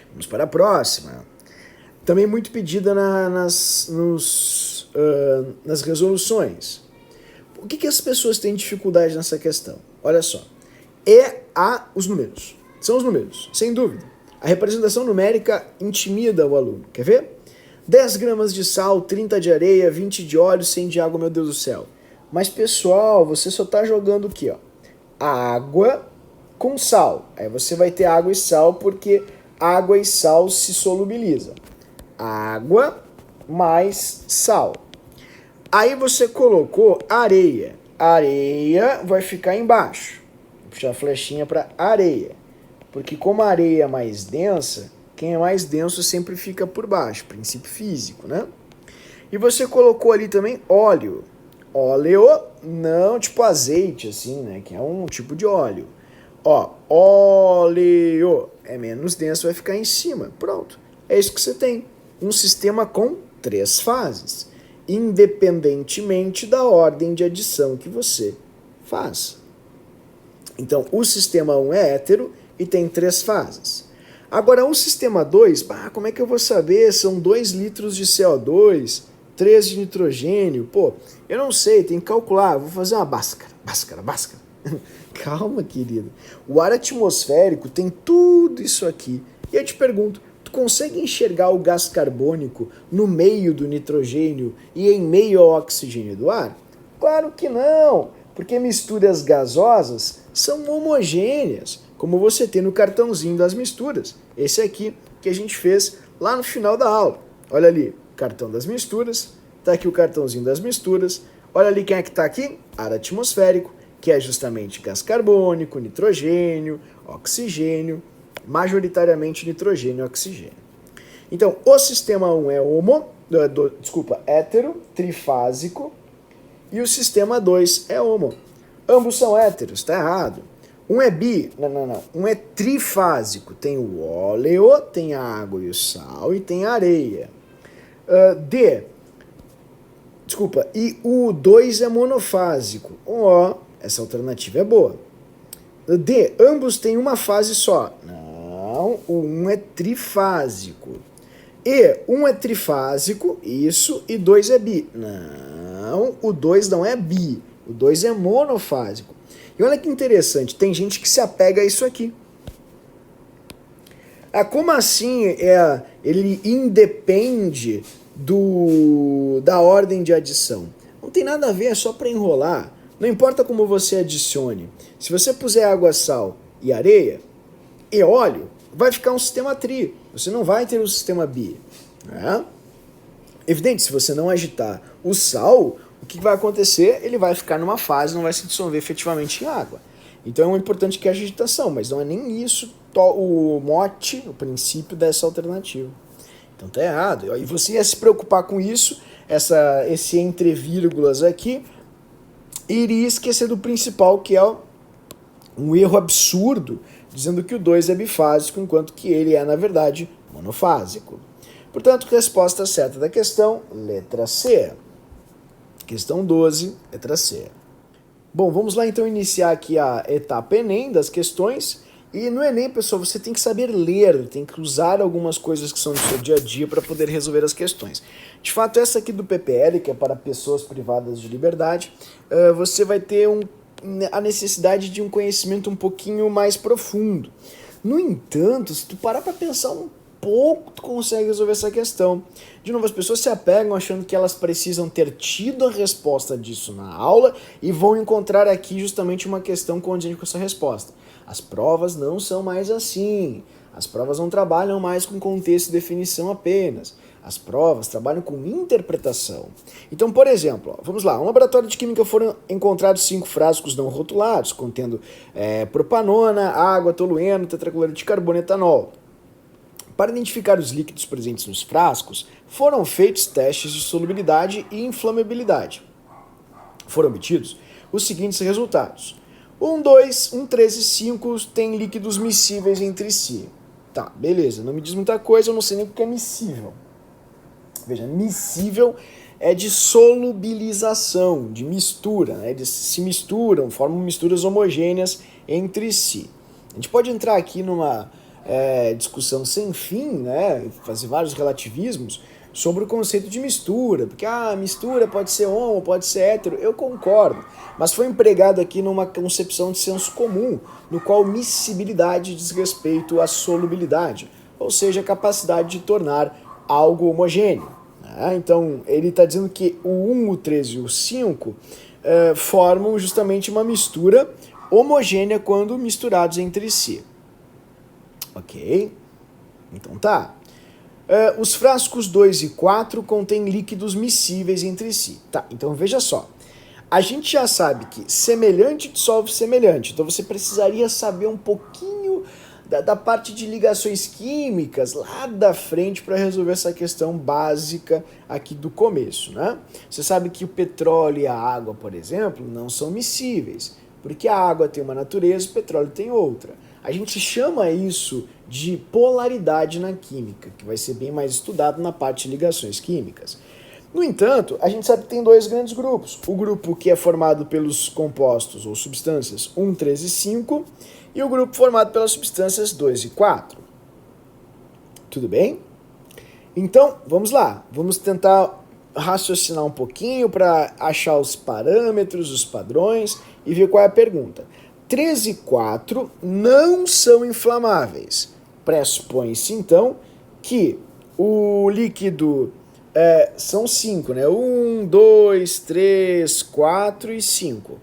Vamos para a próxima. Também muito pedida nas resoluções. O que as pessoas têm dificuldade nessa questão? Olha só. Os números. São os números, sem dúvida. A representação numérica intimida o aluno. Quer ver? 10 gramas de sal, 30 de areia, 20 de óleo, 100 de água, meu Deus do céu. Mas, pessoal, você só está jogando aqui, ó. Água com sal. Aí você vai ter água e sal porque água e sal se solubilizam. Água mais sal. Aí você colocou areia. Areia vai ficar embaixo. Vou puxar a flechinha para areia. Porque como a areia é mais densa, quem é mais denso sempre fica por baixo. Princípio físico, né? E você colocou ali também óleo. Óleo, não tipo azeite, assim, né? Que é um tipo de óleo. Óleo é menos denso, vai ficar em cima. Pronto. É isso que você tem. Um sistema com 3 fases. Independentemente da ordem de adição que você faz. Então, o sistema 1 é hétero e tem 3 fases. Agora, o sistema 2, como é que eu vou saber? São 2 litros de CO2, 3 de nitrogênio. Eu não sei, tem que calcular. Vou fazer uma báscara. Calma, querido. O ar atmosférico tem tudo isso aqui. E eu te pergunto, tu consegue enxergar o gás carbônico no meio do nitrogênio e em meio ao oxigênio do ar? Claro que não, porque misturas gasosas são homogêneas, como você tem no cartãozinho das misturas. Esse aqui que a gente fez lá no final da aula. Olha ali, cartão das misturas, tá aqui o cartãozinho das misturas. Olha ali quem é que está aqui, ar atmosférico, que é justamente gás carbônico, nitrogênio, oxigênio, majoritariamente nitrogênio e oxigênio. Então, o sistema 1 é hétero, trifásico, e o sistema 2 é homo. Ambos são héteros, tá errado. Um é bi, não. Um é trifásico, tem o óleo, tem a água e o sal, e tem a areia. E o 2 é monofásico. Essa alternativa é boa. D, ambos têm uma fase só. Não, o 1 é trifásico. E, 1 é trifásico, isso, e 2 é bi. Não, o 2 não é bi, o 2 é monofásico. E olha que interessante, tem gente que se apega a isso aqui. Como assim ele independe da ordem de adição? Não tem nada a ver, é só para enrolar. Não importa como você adicione. Se você puser água, sal e areia e óleo, vai ficar um sistema tri. Você não vai ter um sistema bi. Né? Evidente, se você não agitar o sal, o que vai acontecer? Ele vai ficar numa fase, não vai se dissolver efetivamente em água. Então é importante que haja agitação, mas não é nem isso o mote, o princípio dessa alternativa. Então tá errado. E você ia se preocupar com isso, esse entre vírgulas aqui, e iria esquecer do principal, que é um erro absurdo, dizendo que o 2 é bifásico, enquanto que ele é, na verdade, monofásico. Portanto, resposta certa da questão, letra C. Questão 12, letra C. Bom, vamos lá então iniciar aqui a etapa Enem das questões. E no Enem, pessoal, você tem que saber ler, tem que usar algumas coisas que são do seu dia a dia para poder resolver as questões. De fato, essa aqui do PPL, que é para pessoas privadas de liberdade, você vai ter a necessidade de um conhecimento um pouquinho mais profundo. No entanto, se tu parar para pensar um pouco, tu consegue resolver essa questão. De novo, as pessoas se apegam achando que elas precisam ter tido a resposta disso na aula e vão encontrar aqui justamente uma questão condizente com essa resposta. As provas não são mais assim. As provas não trabalham mais com contexto e definição apenas. As provas trabalham com interpretação. Então, por exemplo, vamos lá. No laboratório de química foram encontrados 5 frascos não rotulados, contendo propanona, água, tolueno, tetracloreto de carbono e etanol. Para identificar os líquidos presentes nos frascos, foram feitos testes de solubilidade e inflamabilidade. Foram obtidos os seguintes resultados. 1, 2, 1, 3 e 5 têm líquidos miscíveis entre si. Tá, beleza, não me diz muita coisa, eu não sei nem o que é miscível. Veja, miscível é de solubilização, de mistura, né? Eles se misturam, formam misturas homogêneas entre si. A gente pode entrar aqui numa discussão sem fim, né? Fazer vários relativismos sobre o conceito de mistura, porque mistura pode ser homo, pode ser hétero, eu concordo, mas foi empregado aqui numa concepção de senso comum, no qual miscibilidade diz respeito à solubilidade, ou seja, a capacidade de tornar algo homogêneo. Né? Então, ele está dizendo que o 1, o 3 e o 5 formam justamente uma mistura homogênea quando misturados entre si. Ok? Então tá. Os frascos 2 e 4 contêm líquidos miscíveis entre si. Tá, então veja só. A gente já sabe que semelhante dissolve semelhante. Então você precisaria saber um pouquinho da parte de ligações químicas lá da frente para resolver essa questão básica aqui do começo, né? Você sabe que o petróleo e a água, por exemplo, não são miscíveis. Porque a água tem uma natureza, o petróleo tem outra. A gente chama isso de polaridade na química, que vai ser bem mais estudado na parte de ligações químicas. No entanto, a gente sabe que tem 2 grandes grupos. O grupo que é formado pelos compostos ou substâncias 1, 3 e 5 e o grupo formado pelas substâncias 2 e 4. Tudo bem? Então, vamos lá. Vamos tentar raciocinar um pouquinho para achar os parâmetros, os padrões e ver qual é a pergunta. 3 e 4 não são inflamáveis. Pressupõe-se, então, que o líquido são 5, né? 1, 2, 3, 4 e 5.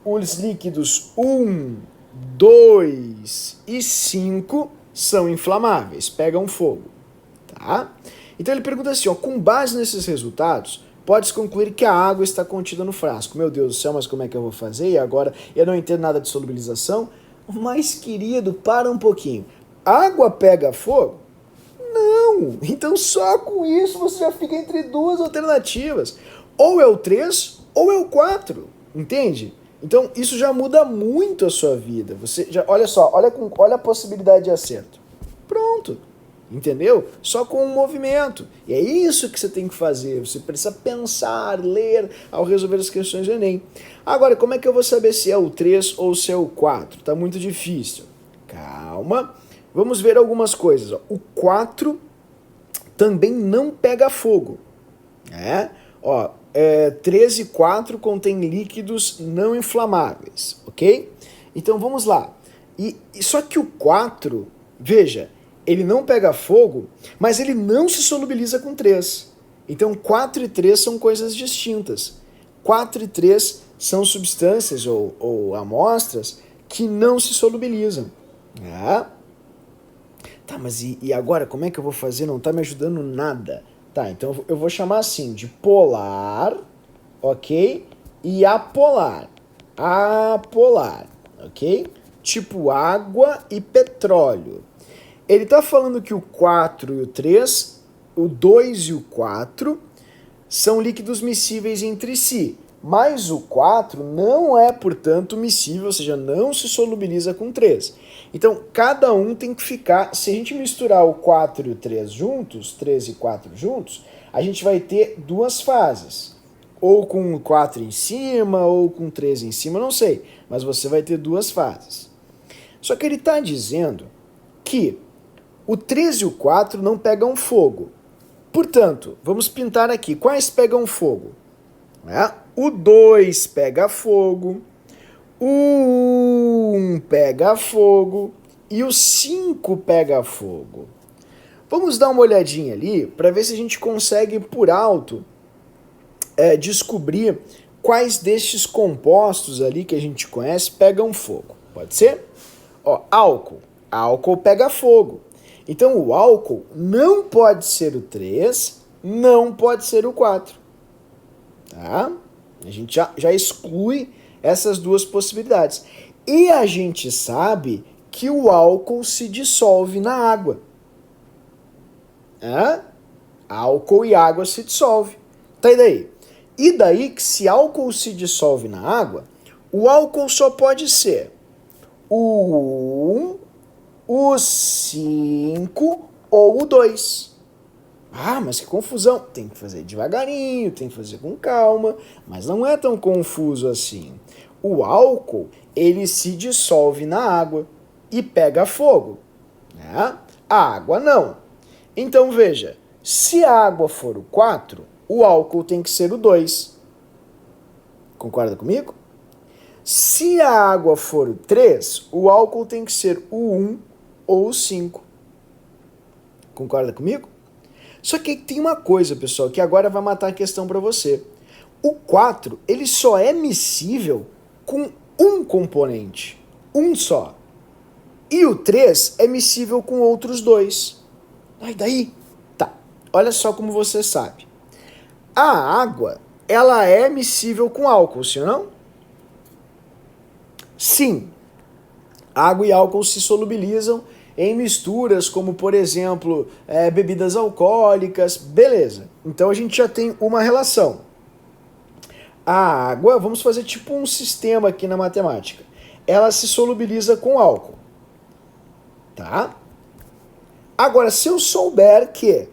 Os líquidos 1, 2 e 5 são inflamáveis, pegam fogo. Tá? Então ele pergunta assim, com base nesses resultados, pode-se concluir que a água está contida no frasco. Meu Deus do céu, mas como é que eu vou fazer? E agora eu não entendo nada de solubilização? Mas, querido, para um pouquinho. Água pega fogo? Não! Então só com isso você já fica entre duas alternativas. Ou é o 3 ou é o 4, entende? Então isso já muda muito a sua vida. Você já, olha só, olha a possibilidade de acerto. Pronto. Entendeu? Só com um movimento. E é isso que você tem que fazer. Você precisa pensar, ler ao resolver as questões do Enem. Agora, como é que eu vou saber se é o 3 ou se é o 4? Tá muito difícil. Calma. Vamos ver algumas coisas. Ó. O 4 também não pega fogo. 3 e 4 contém líquidos não inflamáveis. Ok? Então vamos lá. Só que o 4, veja, ele não pega fogo, mas ele não se solubiliza com 3. Então 4 e 3 são coisas distintas. 4 e 3 são substâncias ou amostras que não se solubilizam. Tá, mas e agora como é que eu vou fazer? Não tá me ajudando nada. Tá, então eu vou chamar assim de polar, ok? E apolar. Apolar, ok? Tipo água e petróleo. Ele está falando que o 4 e o 3, o 2 e o 4, são líquidos miscíveis entre si. Mas o 4 não é, portanto, miscível, ou seja, não se solubiliza com 3. Então, cada um tem que ficar... Se a gente misturar o 4 e o 3 juntos, 3 e 4 juntos, a gente vai ter duas fases. Ou com o 4 em cima, ou com 3 em cima, não sei. Mas você vai ter duas fases. Só que ele está dizendo que o 3 e o 4 não pegam fogo. Portanto, vamos pintar aqui. Quais pegam fogo? O 2 pega fogo, o 1 pega fogo e o 5 pega fogo. Vamos dar uma olhadinha ali para ver se a gente consegue, por alto, descobrir quais destes compostos ali que a gente conhece pegam fogo. Pode ser? Álcool. Álcool pega fogo. Então o álcool não pode ser o 3, não pode ser o 4. Tá? A gente já exclui essas duas possibilidades. E a gente sabe que o álcool se dissolve na água. Álcool e água se dissolvem. Tá, e daí? E daí que se álcool se dissolve na água, o álcool só pode ser o 1, o 5 ou o 2. Mas que confusão. Tem que fazer devagarinho, tem que fazer com calma, mas não é tão confuso assim. O álcool, ele se dissolve na água e pega fogo. A água não. Então veja, se a água for o 4, o álcool tem que ser o 2. Concorda comigo? Se a água for o 3, o álcool tem que ser o 1 ou o 5. Concorda comigo? Só que tem uma coisa, pessoal, que agora vai matar a questão para você. O 4, ele só é miscível com um componente, um só. E o 3 é miscível com outros 2. Aí daí? Tá, olha só como você sabe. A água, ela é miscível com álcool, sim ou não? Sim. Água e álcool se solubilizam em misturas como, por exemplo, bebidas alcoólicas, beleza. Então a gente já tem uma relação. A água, vamos fazer tipo um sistema aqui na matemática. Ela se solubiliza com álcool. Tá? Agora, se eu souber que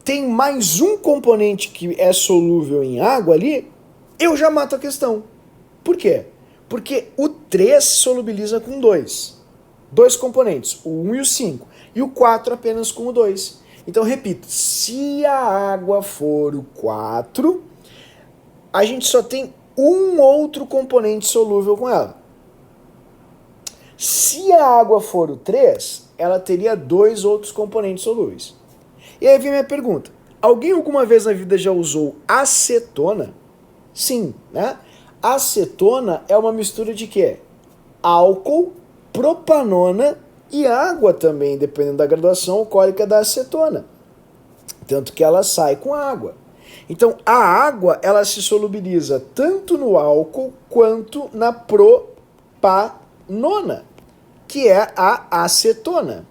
tem mais um componente que é solúvel em água ali, eu já mato a questão. Por quê? Porque o 3 se solubiliza com 2. Dois componentes, o 1 e o 5. E o 4 apenas com o 2. Então, repito, se a água for o 4, a gente só tem um outro componente solúvel com ela. Se a água for o 3, ela teria 2 outros componentes solúveis. E aí vem a minha pergunta. Alguém alguma vez na vida já usou acetona? Sim, né? Acetona é uma mistura de quê? Álcool, propanona e água também, dependendo da graduação alcoólica da acetona. Tanto que ela sai com água. Então, a água, ela se solubiliza tanto no álcool quanto na propanona, que é a acetona.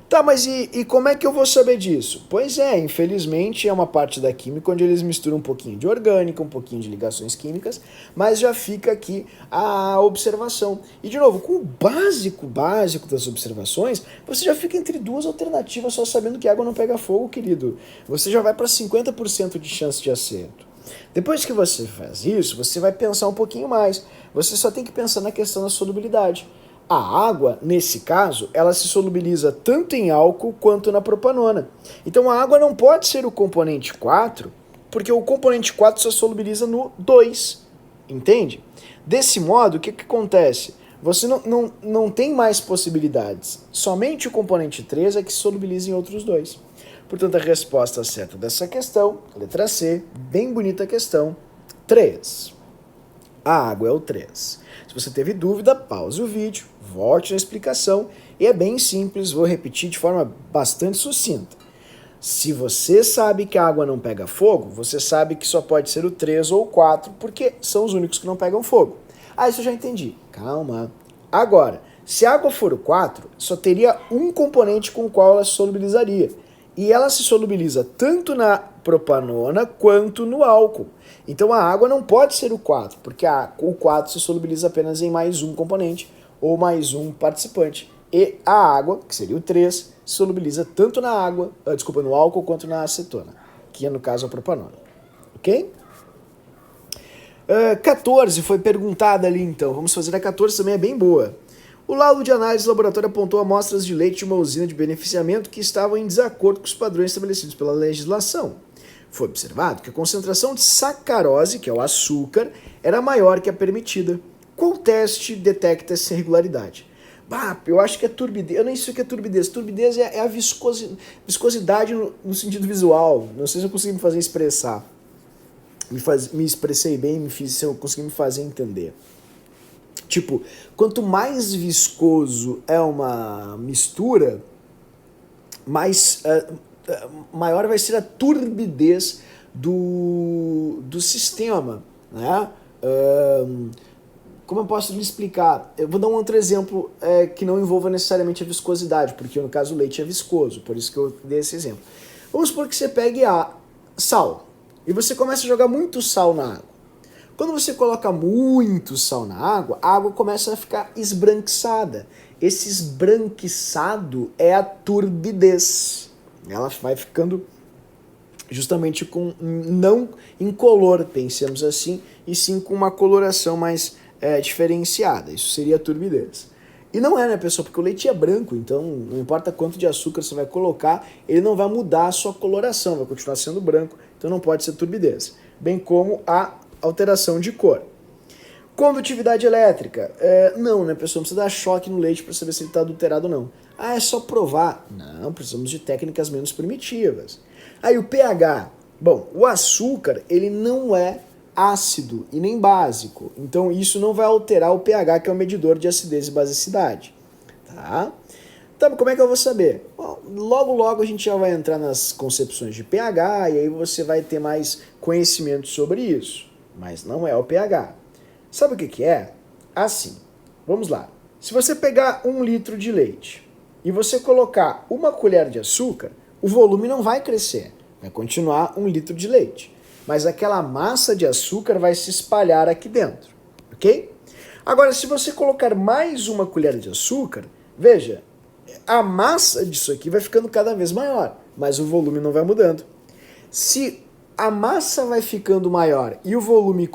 Tá, mas e como é que eu vou saber disso? Pois é, infelizmente é uma parte da química onde eles misturam um pouquinho de orgânica, um pouquinho de ligações químicas, mas já fica aqui a observação. E de novo, com o básico das observações, você já fica entre duas alternativas só sabendo que a água não pega fogo, querido. Você já vai para 50% de chance de acerto. Depois que você faz isso, você vai pensar um pouquinho mais. Você só tem que pensar na questão da solubilidade. A água, nesse caso, ela se solubiliza tanto em álcool quanto na propanona. Então a água não pode ser o componente 4, porque o componente 4 só solubiliza no 2, entende? Desse modo, o que acontece? Você não tem mais possibilidades. Somente o componente 3 é que se solubiliza em outros dois. Portanto, a resposta certa dessa questão, letra C, bem bonita questão, 3. A água é o 3. Se você teve dúvida, pause o vídeo, volte na explicação e é bem simples, vou repetir de forma bastante sucinta. Se você sabe que a água não pega fogo, você sabe que só pode ser o 3 ou o 4, porque são os únicos que não pegam fogo. Ah, isso eu já entendi. Calma. Agora, se a água for o 4, só teria um componente com o qual ela se solubilizaria. E ela se solubiliza tanto na propanona quanto no álcool. Então a água não pode ser o 4, porque o 4 se solubiliza apenas em mais um componente ou mais um participante. E a água, que seria o 3, se solubiliza tanto na água, no álcool quanto na acetona, que é no caso a propanona. Ok? 14 foi perguntada ali então. Vamos fazer a 14, também é bem boa. O laudo de análise do laboratório apontou amostras de leite de uma usina de beneficiamento que estavam em desacordo com os padrões estabelecidos pela legislação. Foi observado que a concentração de sacarose, que é o açúcar, era maior que a permitida. Qual teste detecta essa irregularidade? Eu acho que é turbidez. Eu nem sei o que é turbidez. Turbidez é a viscosidade no sentido visual. Não sei se eu consegui me fazer expressar. Me expressei bem, se eu consegui me fazer entender. Tipo, quanto mais viscoso é uma mistura, maior vai ser a turbidez do sistema, né? Como eu posso lhe explicar? Eu vou dar um outro exemplo que não envolva necessariamente a viscosidade, porque no caso o leite é viscoso, por isso que eu dei esse exemplo. Vamos supor que você pegue sal e você começa a jogar muito sal na água. Quando você coloca muito sal na água, a água começa a ficar esbranquiçada. Esse esbranquiçado é a turbidez. Ela vai ficando justamente não incolor, pensemos assim, e sim com uma coloração mais diferenciada. Isso seria a turbidez. E não é, né, pessoal? Porque o leite é branco, então não importa quanto de açúcar você vai colocar, ele não vai mudar a sua coloração, vai continuar sendo branco, então não pode ser turbidez. Bem como a alteração de cor. Condutividade elétrica. Não, né, pessoal? Não precisa dar choque no leite para saber se ele está adulterado ou não. É só provar. Não, precisamos de técnicas menos primitivas. Aí o pH. Bom, o açúcar, ele não é ácido e nem básico. Então isso não vai alterar o pH, que é o medidor de acidez e basicidade. Tá? Então, como é que eu vou saber? Bom, logo a gente já vai entrar nas concepções de pH e aí você vai ter mais conhecimento sobre isso. Mas não é o pH. Sabe o que é? Assim, vamos lá. Se você pegar 1 litro de leite e você colocar 1 colher de açúcar, o volume não vai crescer. Vai continuar 1 litro de leite. Mas aquela massa de açúcar vai se espalhar aqui dentro. Ok? Agora, se você colocar mais 1 colher de açúcar, veja, a massa disso aqui vai ficando cada vez maior, mas o volume não vai mudando. Se a massa vai ficando maior e o volume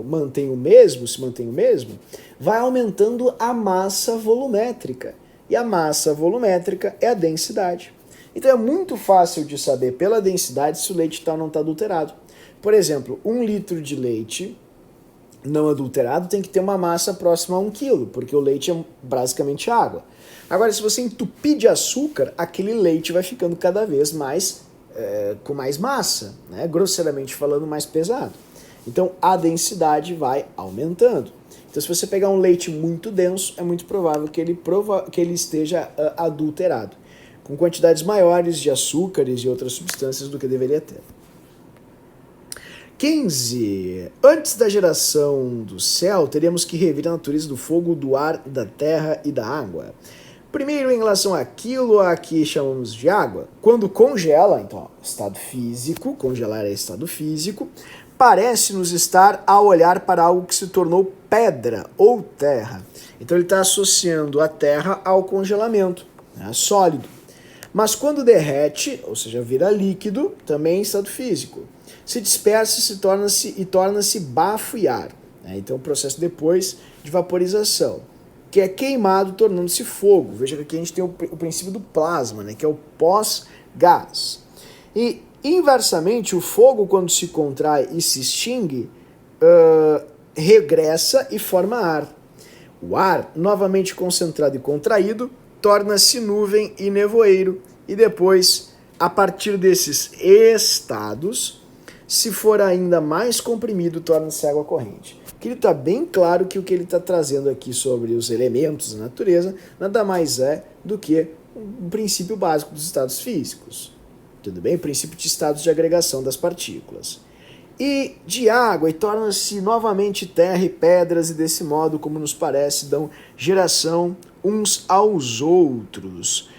mantém o mesmo, vai aumentando a massa volumétrica. E a massa volumétrica é a densidade. Então é muito fácil de saber pela densidade se o leite está ou não está adulterado. Por exemplo, 1 litro de leite não adulterado tem que ter uma massa próxima a 1 quilo, porque o leite é basicamente água. Agora, se você entupir de açúcar, aquele leite vai ficando cada vez mais com mais massa, né? Grosseiramente falando, mais pesado. Então a densidade vai aumentando. Então se você pegar um leite muito denso, é muito provável que ele esteja adulterado, com quantidades maiores de açúcares e outras substâncias do que deveria ter. 15. Antes da geração do céu, teríamos que rever a natureza do fogo, do ar, da terra e da água. Primeiro, em relação àquilo a que chamamos de água, quando congela, então, estado físico, congelar é estado físico, parece-nos estar a olhar para algo que se tornou pedra ou terra. Então ele está associando a terra ao congelamento, né, sólido. Mas quando derrete, ou seja, vira líquido, também é estado físico. Se dispersa e torna-se bafo e ar. Né? Então o processo depois de vaporização, que é queimado tornando-se fogo. Veja que aqui a gente tem o princípio do plasma, né? Que é o pós-gás. E inversamente, o fogo, quando se contrai e se extingue, regressa e forma ar. O ar, novamente concentrado e contraído, torna-se nuvem e nevoeiro. E depois, a partir desses estados, se for ainda mais comprimido, torna-se água corrente. Que ele está bem claro que o que ele está trazendo aqui sobre os elementos da natureza nada mais é do que o princípio básico dos estados físicos. Tudo bem? O princípio de estados de agregação das partículas. E de água, e torna-se novamente terra e pedras, e desse modo, como nos parece, dão geração uns aos outros,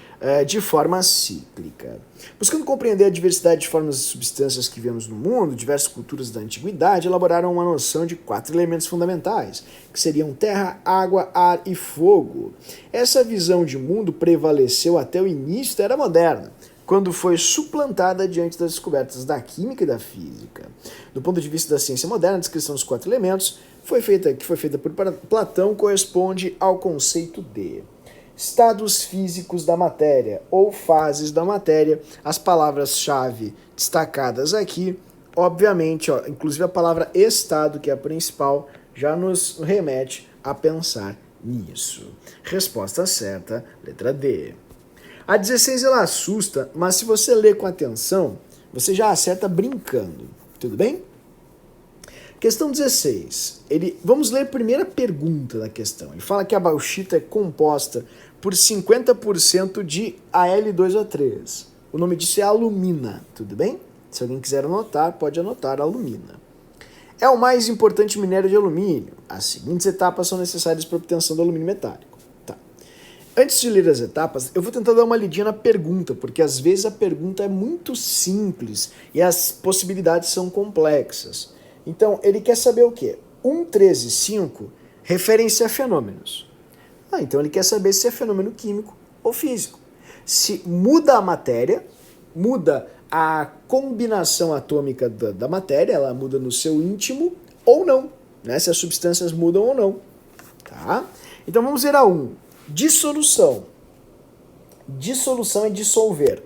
de forma cíclica. Buscando compreender a diversidade de formas e substâncias que vemos no mundo, diversas culturas da antiguidade elaboraram uma noção de 4 elementos fundamentais, que seriam terra, água, ar e fogo. Essa visão de mundo prevaleceu até o início da Era Moderna, quando foi suplantada diante das descobertas da química e da física. Do ponto de vista da ciência moderna, a descrição dos 4 elementos que foi feita por Platão corresponde ao conceito de estados físicos da matéria ou fases da matéria. As palavras-chave destacadas aqui, obviamente, inclusive a palavra estado, que é a principal, já nos remete a pensar nisso. Resposta certa, letra D. A 16 ela assusta, mas se você ler com atenção, você já acerta brincando. Tudo bem? Questão 16. Vamos ler a primeira pergunta da questão. Ele fala que a bauxita é composta por 50% de Al2O3. O nome disso é alumina, tudo bem? Se alguém quiser anotar, pode anotar alumina. É o mais importante minério de alumínio. As seguintes etapas são necessárias para a obtenção do alumínio metálico. Tá. Antes de ler as etapas, eu vou tentar dar uma lidinha na pergunta, porque às vezes a pergunta é muito simples e as possibilidades são complexas. Então, ele quer saber o quê? 1, 13, 5 referem-se a fenômenos. Então ele quer saber se é fenômeno químico ou físico. Se muda a matéria, muda a combinação atômica da matéria, ela muda no seu íntimo ou não, né? Se as substâncias mudam ou não. Tá? Então vamos ver a 1. Dissolução. Dissolução é dissolver.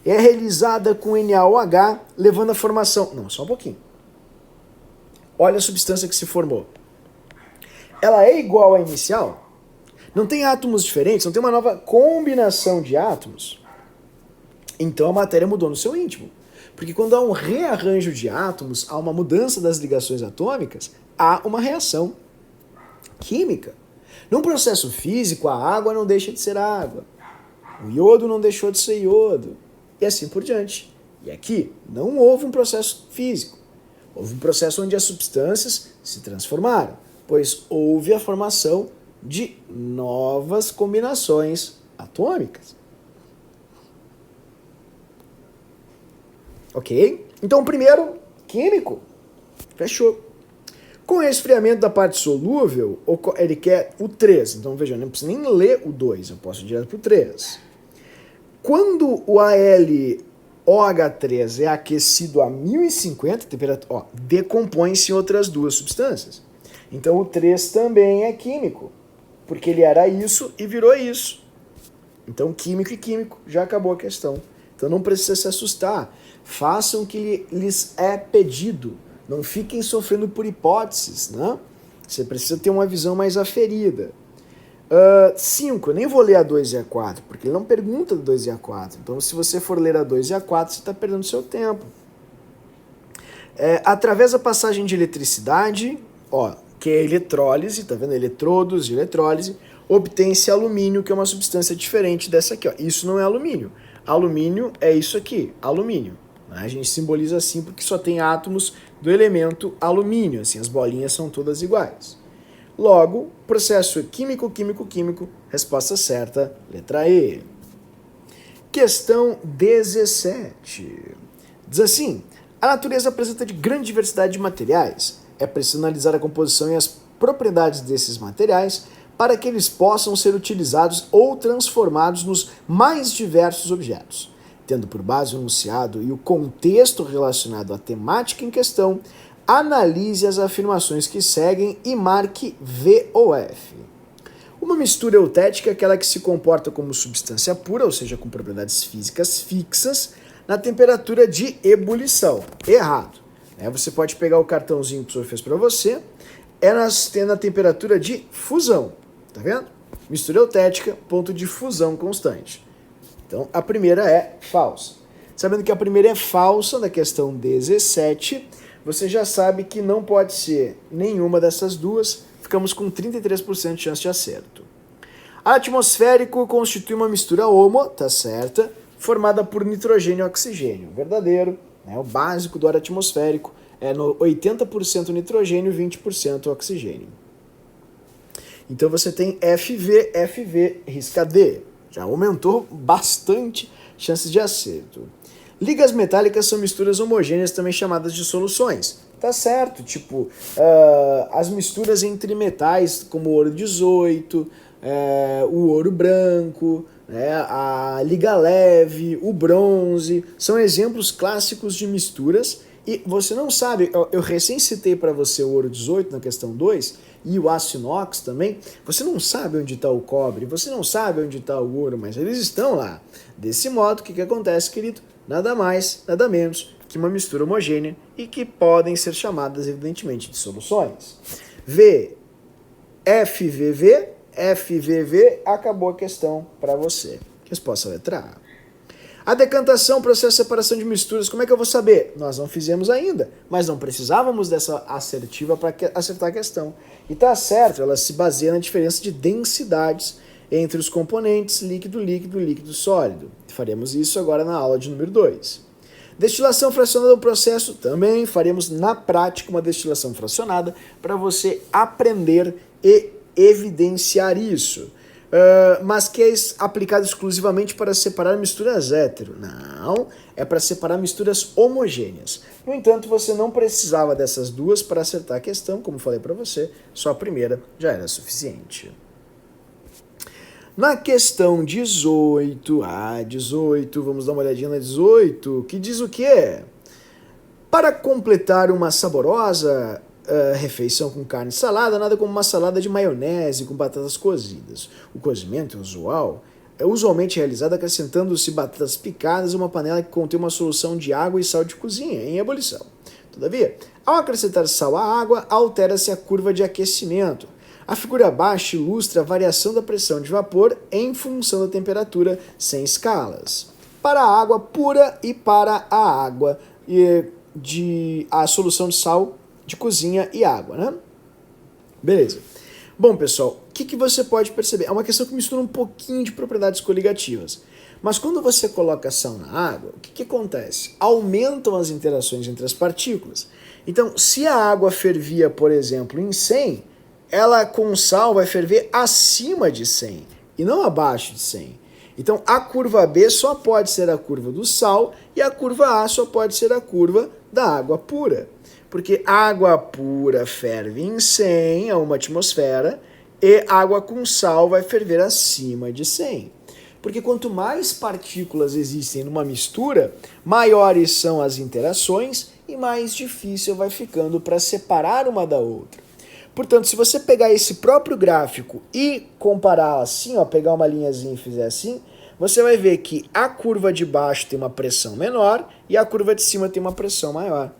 É realizada com NaOH, levando à formação... Não, só um pouquinho. Olha a substância que se formou. Ela é igual à inicial? Não tem átomos diferentes? Não tem uma nova combinação de átomos? Então a matéria mudou no seu íntimo. Porque quando há um rearranjo de átomos, há uma mudança das ligações atômicas, há uma reação química. Num processo físico, a água não deixa de ser água. O iodo não deixou de ser iodo. E assim por diante. E aqui não houve um processo físico. Houve um processo onde as substâncias se transformaram, pois houve a formação de novas combinações atômicas. Ok? Então, primeiro, químico. Fechou. Com o resfriamento da parte solúvel, ele quer o 3. Então, veja, eu não preciso nem ler o 2, eu posso ir direto para o 3. Quando o OH3 é aquecido a 1050, decompõe-se em outras duas substâncias. Então o 3 também é químico, porque ele era isso e virou isso. Então químico e químico, já acabou a questão. Então não precisa se assustar. Façam o que lhes é pedido. Não fiquem sofrendo por hipóteses, né? Você precisa ter uma visão mais aferida. 5, eu nem vou ler a 2 e a 4, porque ele não pergunta a 2 e a 4. Então, se você for ler a 2 e a 4, você está perdendo seu tempo. Através da passagem de eletricidade, que é eletrólise, tá vendo? Eletrodos de eletrólise, obtém-se alumínio, que é uma substância diferente dessa aqui. Isso não é alumínio. Alumínio é isso aqui, alumínio. A gente simboliza assim porque só tem átomos do elemento alumínio, assim, as bolinhas são todas iguais. Logo, processo químico, químico, químico, resposta certa, letra E. Questão 17. Diz assim, a natureza apresenta de grande diversidade de materiais. É preciso analisar a composição e as propriedades desses materiais para que eles possam ser utilizados ou transformados nos mais diversos objetos. Tendo por base o enunciado e o contexto relacionado à temática em questão, analise as afirmações que seguem e marque V ou F. Uma mistura eutética é aquela que se comporta como substância pura, ou seja, com propriedades físicas fixas, na temperatura de ebulição. Errado. Você pode pegar o cartãozinho que o senhor fez para você, na temperatura de fusão. Tá vendo? Mistura eutética, ponto de fusão constante. Então, a primeira é falsa. Sabendo que a primeira é falsa, da questão 17, você já sabe que não pode ser nenhuma dessas duas, ficamos com 33% de chance de acerto. Atmosférico constitui uma mistura homo, tá certa, formada por nitrogênio e oxigênio. Verdadeiro, o básico do ar atmosférico é no 80% nitrogênio e 20% oxigênio. Então você tem FV, FV, risca D. Já aumentou bastante chances de acerto. Ligas metálicas são misturas homogêneas, também chamadas de soluções. Tá certo, tipo, as misturas entre metais, como o ouro 18, o ouro branco, a liga leve, o bronze, são exemplos clássicos de misturas. E você não sabe, eu recém citei para você o ouro 18 na questão 2, e o aço inox também, você não sabe onde está o cobre, você não sabe onde está o ouro, mas eles estão lá. Desse modo, o que acontece, querido? Nada mais, nada menos que uma mistura homogênea e que podem ser chamadas, evidentemente, de soluções. V, FVV, FVV, acabou a questão para você. Resposta letra A. A decantação, processo de separação de misturas, como é que eu vou saber? Nós não fizemos ainda, mas não precisávamos dessa assertiva para acertar a questão. E tá certo, ela se baseia na diferença de densidades entre os componentes líquido, líquido, líquido, sólido. Faremos isso agora na aula de número 2. Destilação fracionada é um processo, também faremos na prática uma destilação fracionada para você aprender e evidenciar isso. Mas que é aplicado exclusivamente para separar misturas hétero. Não, é para separar misturas homogêneas. No entanto, você não precisava dessas duas para acertar a questão, como falei para você, só a primeira já era suficiente. Na questão 18, 18, vamos dar uma olhadinha na 18, que diz o quê? Para completar uma saborosa refeição com carne salada, nada como uma salada de maionese com batatas cozidas. O cozimento usual é usualmente realizado acrescentando-se batatas picadas em uma panela que contém uma solução de água e sal de cozinha em ebulição. Todavia, ao acrescentar sal à água, altera-se a curva de aquecimento. A figura abaixo ilustra a variação da pressão de vapor em função da temperatura sem escalas. Para a água pura e para a água a solução de sal de cozinha e água, né? Beleza. Bom, pessoal, o que você pode perceber? É uma questão que mistura um pouquinho de propriedades coligativas. Mas quando você coloca sal na água, o que acontece? Aumentam as interações entre as partículas. Então, se a água fervia, por exemplo, em 100, ela com sal vai ferver acima de 100 e não abaixo de 100. Então, a curva B só pode ser a curva do sal e a curva A só pode ser a curva da água pura. Porque água pura ferve em 100 a uma atmosfera e água com sal vai ferver acima de 100. Porque quanto mais partículas existem numa mistura, maiores são as interações e mais difícil vai ficando para separar uma da outra. Portanto, se você pegar esse próprio gráfico e comparar assim, pegar uma linhazinha e fizer assim, você vai ver que a curva de baixo tem uma pressão menor e a curva de cima tem uma pressão maior.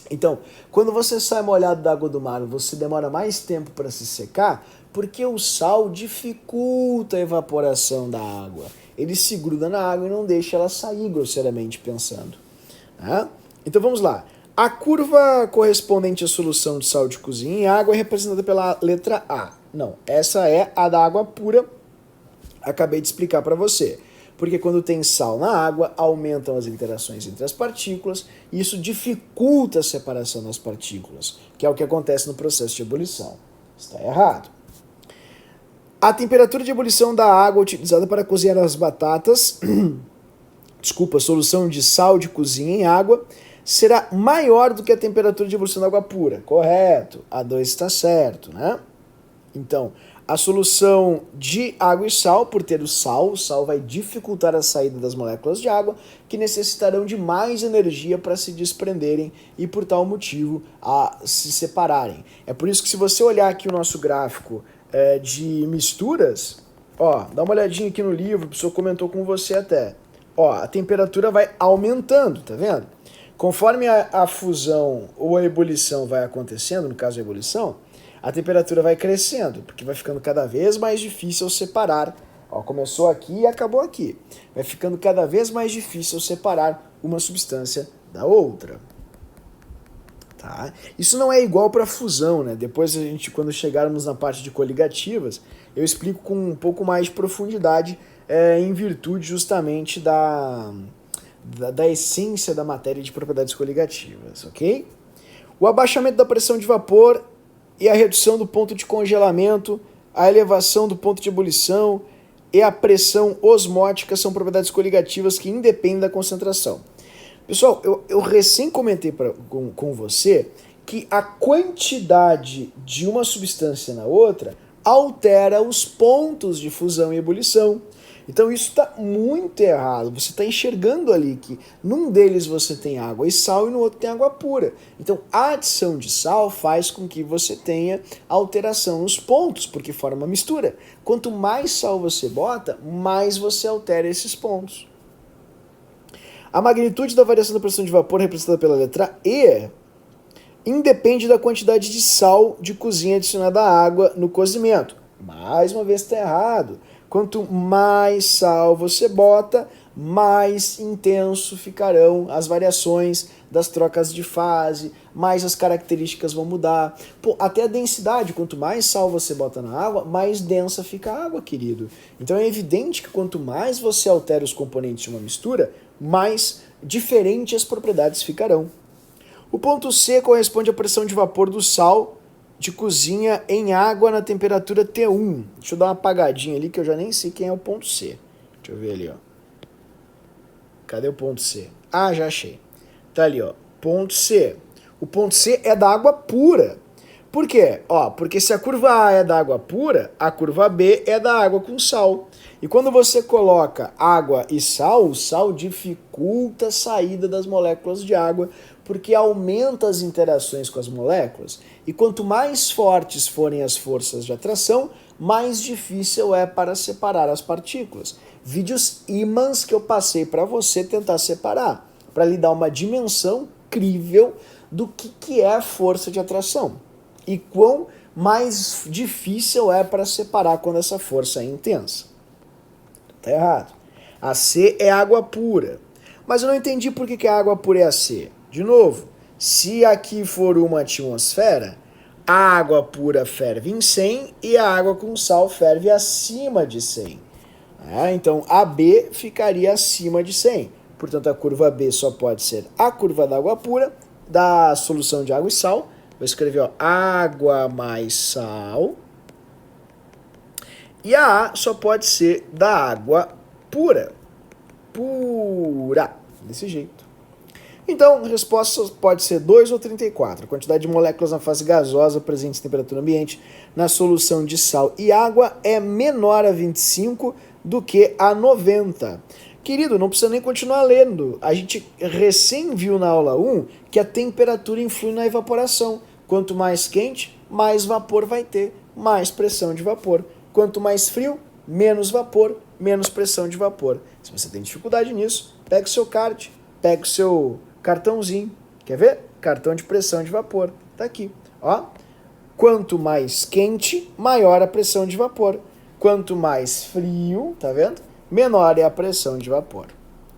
Então, quando você sai molhado da água do mar, você demora mais tempo para se secar, porque o sal dificulta a evaporação da água. Ele se gruda na água e não deixa ela sair, grosseiramente pensando. Então vamos lá. A curva correspondente à solução de sal de cozinha em água é representada pela letra A. Não, essa é a da água pura. Acabei de explicar para você. Porque quando tem sal na água, aumentam as interações entre as partículas e isso dificulta a separação das partículas, que é o que acontece no processo de ebulição. Está errado. A temperatura de ebulição da água utilizada para cozinhar as batatas, solução de sal de cozinha em água, será maior do que a temperatura de ebulição da água pura. Correto. A2 está certo, né? Então, a solução de água e sal, por ter o sal vai dificultar a saída das moléculas de água, que necessitarão de mais energia para se desprenderem e, por tal motivo, a se separarem. É por isso que, se você olhar aqui o nosso gráfico de misturas, ó, dá uma olhadinha aqui no livro, o professor comentou com você até. Ó, a temperatura vai aumentando, tá vendo? Conforme a fusão ou a ebulição vai acontecendo, no caso a ebulição, a temperatura vai crescendo, porque vai ficando cada vez mais difícil separar. Ó, começou aqui e acabou aqui. Vai ficando cada vez mais difícil separar uma substância da outra. Tá? Isso não é igual para fusão, né? Depois, quando chegarmos na parte de coligativas, eu explico com um pouco mais de profundidade, em virtude justamente da essência da matéria de propriedades coligativas, ok? O abaixamento da pressão de vapor e a redução do ponto de congelamento, a elevação do ponto de ebulição e a pressão osmótica são propriedades coligativas que independem da concentração. Pessoal, eu recém comentei com você que a quantidade de uma substância na outra altera os pontos de fusão e ebulição. Então isso está muito errado. Você está enxergando ali que num deles você tem água e sal e no outro tem água pura. Então a adição de sal faz com que você tenha alteração nos pontos, porque forma uma mistura. Quanto mais sal você bota, mais você altera esses pontos. A magnitude da variação da pressão de vapor, representada pela letra E, independe da quantidade de sal de cozinha adicionada à água no cozimento. Mais uma vez está errado. Quanto mais sal você bota, mais intenso ficarão as variações das trocas de fase, mais as características vão mudar. Pô, até a densidade, quanto mais sal você bota na água, mais densa fica a água, querido. Então é evidente que quanto mais você altera os componentes de uma mistura, mais diferentes as propriedades ficarão. O ponto C corresponde à pressão de vapor do sal de cozinha em água na temperatura T1. Deixa eu dar uma apagadinha ali que eu já nem sei quem é o ponto C. Deixa eu ver ali, ó. Cadê o ponto C? Ah, já achei. Tá ali, ó. Ponto C. O ponto C é da água pura. Por quê? Ó, porque se a curva A é da água pura, a curva B é da água com sal. E quando você coloca água e sal, o sal dificulta a saída das moléculas de água, porque aumenta as interações com as moléculas. E quanto mais fortes forem as forças de atração, mais difícil é para separar as partículas. Vídeos ímãs que eu passei para você tentar separar, para lhe dar uma dimensão crível do que é a força de atração. E quão mais difícil é para separar quando essa força é intensa. Tá errado. A C é água pura. Mas eu não entendi por que a água pura é a C. De novo, se aqui for uma atmosfera, a água pura ferve em 100 e a água com sal ferve acima de 100. Então a B ficaria acima de 100. Portanto, a curva B só pode ser a curva da água pura, da solução de água e sal. Vou escrever, ó, água mais sal. E a A só pode ser da água pura. Pura. Desse jeito. Então, a resposta pode ser 2 ou 34. A quantidade de moléculas na fase gasosa presentes em temperatura ambiente na solução de sal e água é menor a 25 do que a 90. Querido, não precisa nem continuar lendo. A gente recém viu na aula 1 que a temperatura influi na evaporação. Quanto mais quente, mais vapor vai ter, mais pressão de vapor. Quanto mais frio, menos vapor, menos pressão de vapor. Se você tem dificuldade nisso, pega o seu card, pega o seu cartãozinho. Quer ver? Cartão de pressão de vapor. Tá aqui. Ó. Quanto mais quente, maior a pressão de vapor. Quanto mais frio, tá vendo? Menor é a pressão de vapor.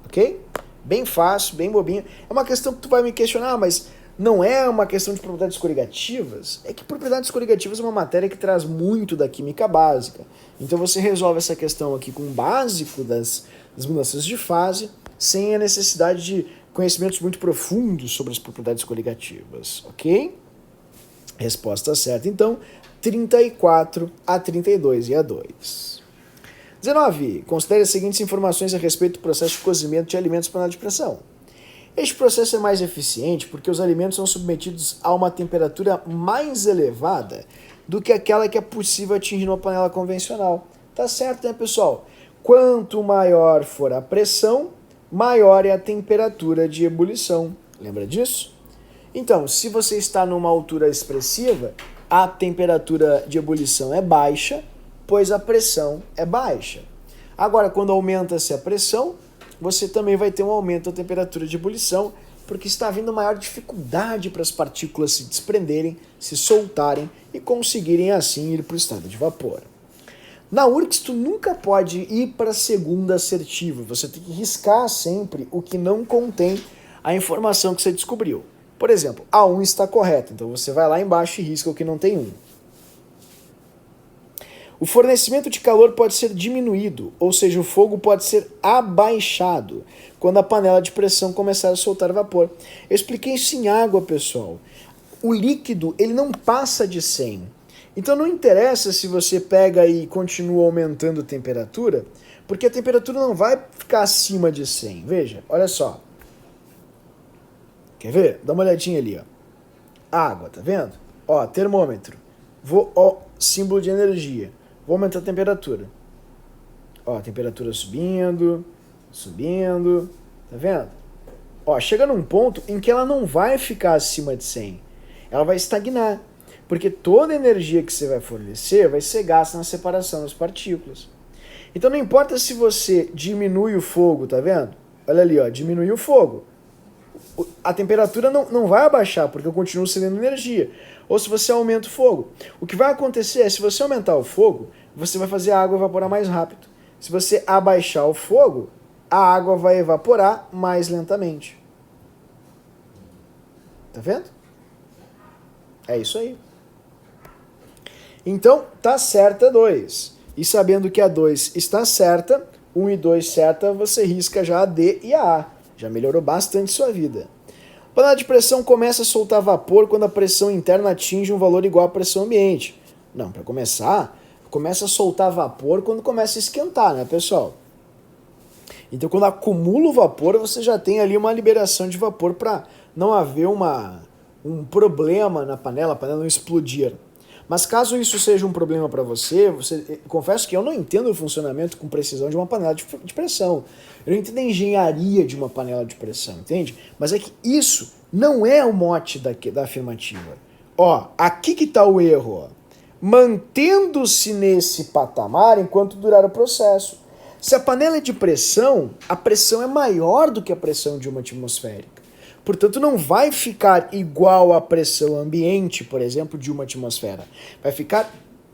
Ok? Bem fácil, bem bobinho. É uma questão que tu vai me questionar, mas não é uma questão de propriedades coligativas, é que propriedades coligativas é uma matéria que traz muito da química básica. Então você resolve essa questão aqui com o básico das mudanças de fase, sem a necessidade de conhecimentos muito profundos sobre as propriedades coligativas, ok? Resposta certa, então, 34 a 32 e a 2. 19. Considere as seguintes informações a respeito do processo de cozimento de alimentos para panela de pressão. Este processo é mais eficiente porque os alimentos são submetidos a uma temperatura mais elevada do que aquela que é possível atingir numa panela convencional. Tá certo, né, pessoal? Quanto maior for a pressão, maior é a temperatura de ebulição. Lembra disso? Então, se você está numa altura expressiva, a temperatura de ebulição é baixa, pois a pressão é baixa. Agora, quando aumenta-se a pressão, você também vai ter um aumento da temperatura de ebulição, porque está havendo maior dificuldade para as partículas se desprenderem, se soltarem e conseguirem assim ir para o estado de vapor. Na URCS, tu nunca pode ir para a segunda assertiva, você tem que riscar sempre o que não contém a informação que você descobriu. Por exemplo, A1 está correto, então você vai lá embaixo e risca o que não tem 1. O fornecimento de calor pode ser diminuído, ou seja, o fogo pode ser abaixado quando a panela de pressão começar a soltar vapor. Eu expliquei isso em água, pessoal. O líquido, ele não passa de 100. Então não interessa se você pega e continua aumentando a temperatura, porque a temperatura não vai ficar acima de 100. Veja, olha só. Quer ver? Dá uma olhadinha ali, ó. Água, tá vendo? Ó, termômetro. Símbolo de energia. Vou aumentar a temperatura. Ó, a temperatura subindo, tá vendo? Ó, chega num ponto em que ela não vai ficar acima de 100. Ela vai estagnar, porque toda a energia que você vai fornecer vai ser gasta na separação das partículas. Então não importa se você diminui o fogo, tá vendo? Olha ali, ó, diminui o fogo. A temperatura não vai abaixar, porque eu continuo cedendo energia. Ou se você aumenta o fogo. O que vai acontecer é, se você aumentar o fogo, você vai fazer a água evaporar mais rápido. Se você abaixar o fogo, a água vai evaporar mais lentamente. Tá vendo? É isso aí. Então, tá certa 2. E sabendo que a 2 está certa, 1 e 2 certa, você risca já a D e a A. Já melhorou bastante sua vida. A panela de pressão começa a soltar vapor quando a pressão interna atinge um valor igual à pressão ambiente. Não, para começar, começa a soltar vapor quando começa a esquentar, né, pessoal? Então, quando acumula o vapor, você já tem ali uma liberação de vapor para não haver um problema na panela, a panela não explodir. Mas caso isso seja um problema para você, confesso que eu não entendo o funcionamento com precisão de uma panela de pressão. Eu não entendo a engenharia de uma panela de pressão, entende? Mas é que isso não é o mote da afirmativa. Ó, aqui que está o erro, ó. Mantendo-se nesse patamar enquanto durar o processo. Se a panela é de pressão, a pressão é maior do que a pressão de uma atmosférica. Portanto, não vai ficar igual à pressão ambiente, por exemplo, de uma atmosfera. Vai ficar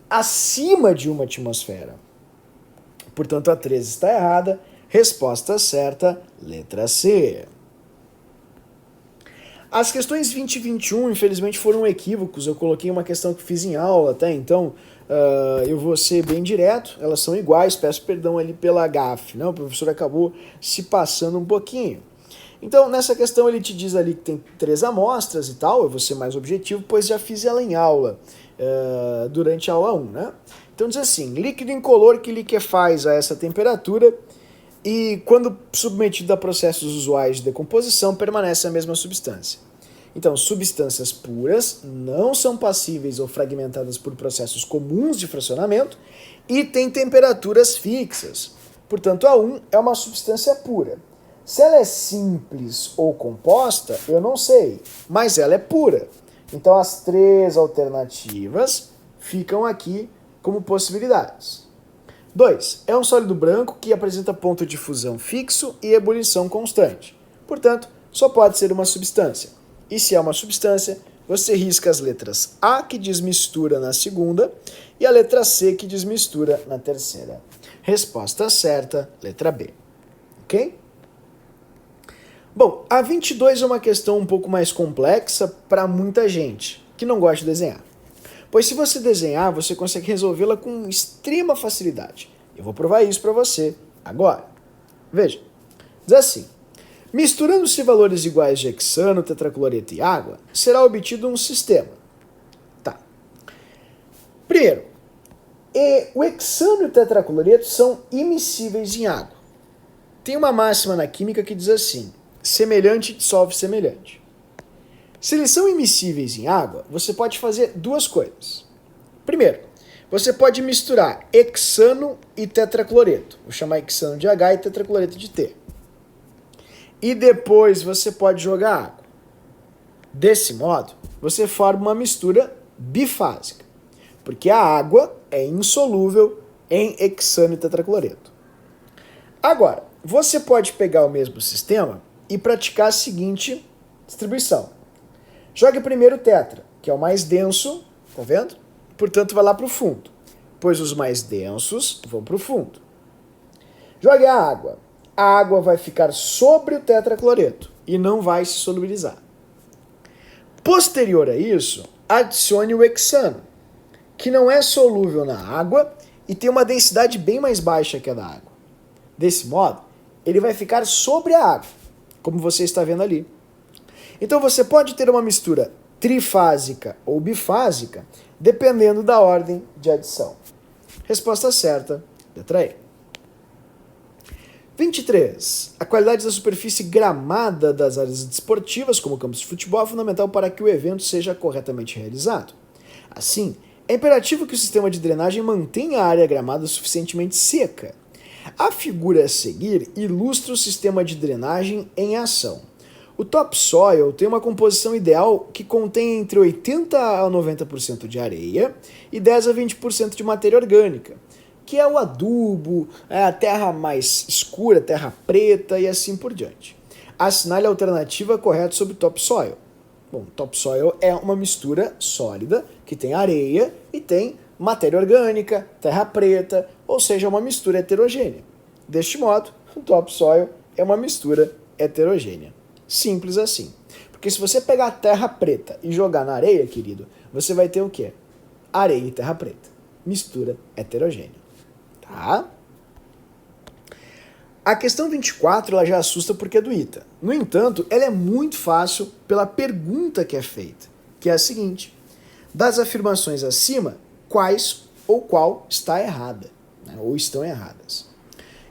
acima de uma atmosfera. Portanto, a 13 está errada. Resposta certa, letra C. As questões 20 e 21, infelizmente, foram equívocos. Eu coloquei uma questão que fiz em aula até, então eu vou ser bem direto. Elas são iguais, peço perdão ali pela gafe, né? O professor acabou se passando um pouquinho. Então, nessa questão ele te diz ali que tem 3 amostras e tal, eu vou ser mais objetivo, pois já fiz ela em aula, durante a aula 1, né? Então diz assim, líquido incolor que liquefaz a essa temperatura e quando submetido a processos usuais de decomposição, permanece a mesma substância. Então, substâncias puras não são passíveis ou fragmentadas por processos comuns de fracionamento e têm temperaturas fixas. Portanto, a 1 é uma substância pura. Se ela é simples ou composta, eu não sei, mas ela é pura. Então as 3 alternativas ficam aqui como possibilidades. 2. É um sólido branco que apresenta ponto de fusão fixo e ebulição constante. Portanto, só pode ser uma substância. E se é uma substância, você risca as letras A, que diz mistura, na segunda, e a letra C, que diz mistura, na terceira. Resposta certa, letra B. Ok? Bom, a 22 é uma questão um pouco mais complexa para muita gente que não gosta de desenhar. Pois se você desenhar, você consegue resolvê-la com extrema facilidade. Eu vou provar isso para você agora. Veja, diz assim: misturando-se valores iguais de hexano, tetracloreto e água, será obtido um sistema. Tá. Primeiro, o hexano e o tetracloreto são immiscíveis em água. Tem uma máxima na química que diz assim: semelhante dissolve semelhante. Se eles são immiscíveis em água, você pode fazer duas coisas. Primeiro, você pode misturar hexano e tetracloreto. Vou chamar hexano de H e tetracloreto de T. E depois você pode jogar água. Desse modo, você forma uma mistura bifásica, porque a água é insolúvel em hexano e tetracloreto. Agora, você pode pegar o mesmo sistema e praticar a seguinte distribuição. Jogue primeiro o tetra, que é o mais denso, tá vendo? Portanto, vai lá para o fundo, pois os mais densos vão para o fundo. Jogue a água. A água vai ficar sobre o tetracloreto e não vai se solubilizar. Posterior a isso, adicione o hexano, que não é solúvel na água e tem uma densidade bem mais baixa que a da água. Desse modo, ele vai ficar sobre a água, como você está vendo ali. Então você pode ter uma mistura trifásica ou bifásica, dependendo da ordem de adição. Resposta certa, letra E. 23. A qualidade da superfície gramada das áreas desportivas, como campos de futebol, é fundamental para que o evento seja corretamente realizado. Assim, é imperativo que o sistema de drenagem mantenha a área gramada suficientemente seca. A figura a seguir ilustra o sistema de drenagem em ação. O topsoil tem uma composição ideal que contém entre 80% a 90% de areia e 10% a 20% de matéria orgânica, que é o adubo, a terra mais escura, terra preta e assim por diante. Assinale a alternativa correta sobre topsoil. Bom, topsoil é uma mistura sólida que tem areia e tem matéria orgânica, terra preta, ou seja, uma mistura heterogênea. Deste modo, o topsoil é uma mistura heterogênea. Simples assim. Porque se você pegar terra preta e jogar na areia, querido, você vai ter o quê? Areia e terra preta. Mistura heterogênea. Tá? A questão 24 ela já assusta porque é do ITA. No entanto, ela é muito fácil pela pergunta que é feita, que é a seguinte: das afirmações acima, quais ou qual está errada, né? Ou estão erradas.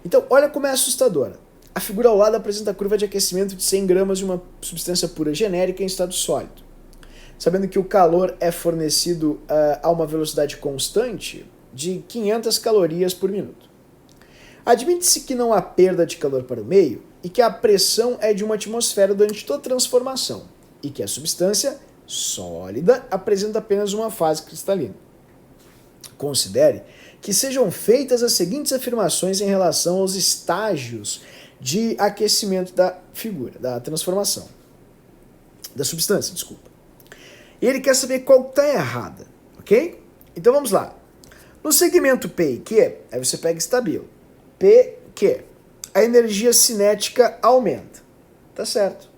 Então, olha como é assustadora. A figura ao lado apresenta a curva de aquecimento de 100 gramas de uma substância pura genérica em estado sólido. Sabendo que o calor é fornecido a uma velocidade constante de 500 calorias por minuto. Admite-se que não há perda de calor para o meio e que a pressão é de uma atmosfera durante toda a transformação e que a substância sólida apresenta apenas uma fase cristalina. Considere que sejam feitas as seguintes afirmações em relação aos estágios de aquecimento da figura, da transformação, da substância, desculpa. E ele quer saber qual está errada, ok? Então vamos lá. No segmento P e Q, aí você pega estabilo. P, Q. A energia cinética aumenta. Tá certo.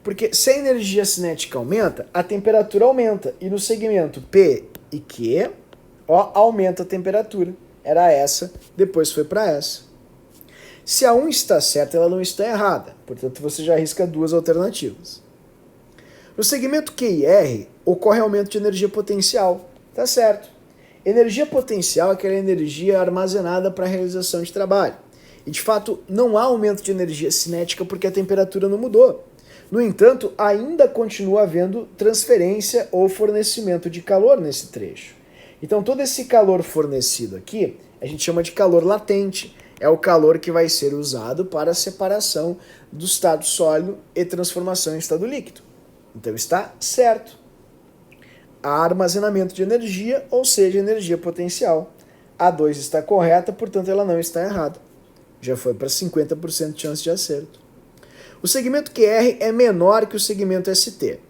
Porque se a energia cinética aumenta, a temperatura aumenta. E no segmento P e Q, ó, aumenta a temperatura. Era essa, depois foi para essa. Se a 1 está certa, ela não está errada. Portanto, você já arrisca duas alternativas. No segmento Q e R, ocorre aumento de energia potencial. Tá certo. Energia potencial é aquela energia armazenada para a realização de trabalho. E, de fato, não há aumento de energia cinética porque a temperatura não mudou. No entanto, ainda continua havendo transferência ou fornecimento de calor nesse trecho. Então, todo esse calor fornecido aqui, a gente chama de calor latente. É o calor que vai ser usado para a separação do estado sólido e transformação em estado líquido. Então está certo. Há armazenamento de energia, ou seja, energia potencial. A 2 está correta, portanto ela não está errada. Já foi para 50% de chance de acerto. O segmento QR é menor que o segmento ST.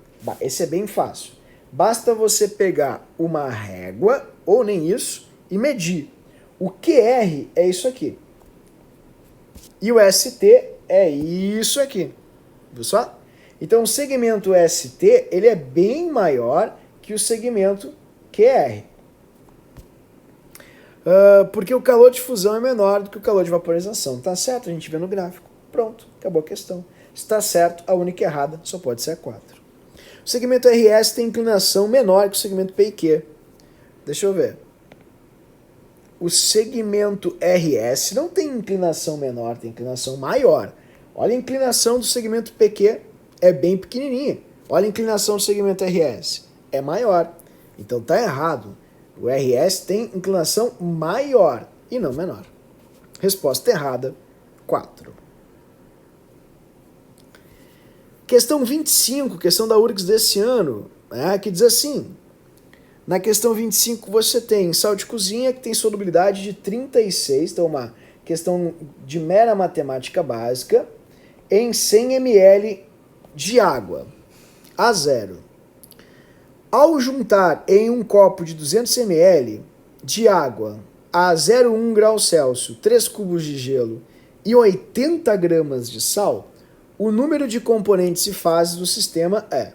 Esse é bem fácil. Basta você pegar uma régua, ou nem isso, e medir. O QR é isso aqui. E o ST é isso aqui. Viu só? Então o segmento ST ele é bem maior que o segmento QR. Porque o calor de fusão é menor do que o calor de vaporização. Tá certo? A gente vê no gráfico. Pronto, acabou a questão. Se está certo, a única errada só pode ser a 4. O segmento RS tem inclinação menor que o segmento P e Q. Deixa eu ver. O segmento RS não tem inclinação menor, tem inclinação maior. Olha a inclinação do segmento PQ, é bem pequenininha. Olha a inclinação do segmento RS, é maior. Então tá errado. O RS tem inclinação maior e não menor. Resposta errada, 4. Questão 25, questão da URGS desse ano, que diz assim: na questão 25 você tem sal de cozinha que tem solubilidade de 36, então uma questão de mera matemática básica, em 100 ml de água, a zero. Ao juntar em um copo de 200 ml de água a 0,1 graus Celsius, 3 cubos de gelo e 80 gramas de sal, o número de componentes e fases do sistema é: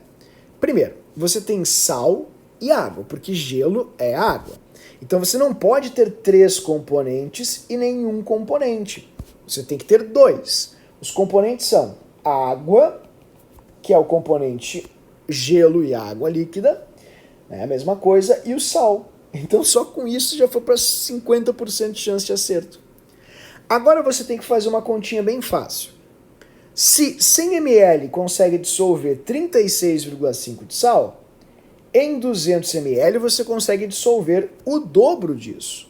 primeiro, você tem sal e água, porque gelo é água. Então você não pode ter 3 componentes e nenhum componente. Você tem que ter 2. Os componentes são a água, que é o componente gelo e água líquida, é a mesma coisa, e o sal. Então só com isso já foi para 50% de chance de acerto. Agora você tem que fazer uma continha bem fácil. Se 100 ml consegue dissolver 36,5 de sal, em 200 ml você consegue dissolver o dobro disso.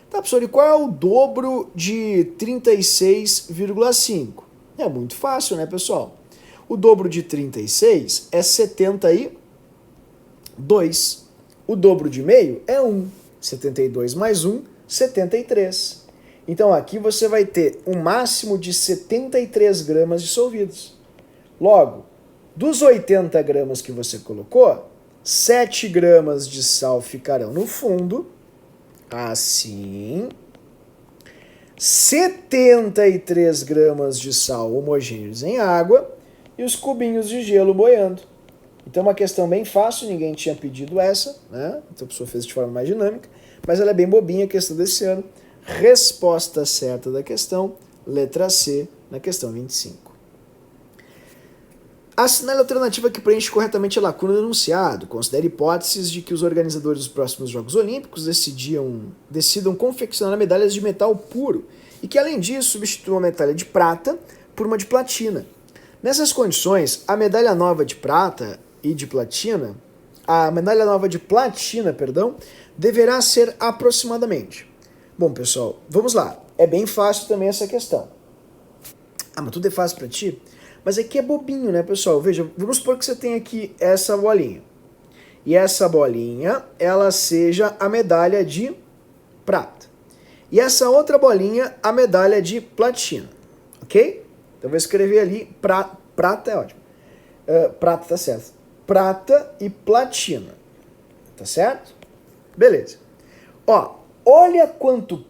Tá, professor, e qual é o dobro de 36,5? É muito fácil, né, pessoal? O dobro de 36 é 72. O dobro de meio é 1. 72 mais 1, 73. Então aqui você vai ter um máximo de 73 gramas dissolvidos. Logo, dos 80 gramas que você colocou, 7 gramas de sal ficarão no fundo, assim. 73 gramas de sal homogêneos em água e os cubinhos de gelo boiando. Então uma questão bem fácil, ninguém tinha pedido essa, né? Então a pessoa fez de forma mais dinâmica, mas ela é bem bobinha a questão desse ano. Resposta certa da questão, letra C, na questão 25. Assinale a alternativa que preenche corretamente a lacuna do enunciado. Considere hipóteses de que os organizadores dos próximos Jogos Olímpicos decidam confeccionar medalhas de metal puro e que, além disso, substituam a medalha de prata por uma de platina. Nessas condições, a medalha nova de prata e de platina, deverá ser aproximadamente. Bom, pessoal, vamos lá. É bem fácil também essa questão. Mas tudo é fácil para ti? Mas aqui é bobinho, né, pessoal? Veja, vamos supor que você tem aqui essa bolinha. E essa bolinha, ela seja a medalha de prata. E essa outra bolinha, a medalha de platina. Ok? Então eu vou escrever ali, prata é ótimo. Prata tá certo. Prata e platina. Tá certo? Beleza. Ó, olha quanto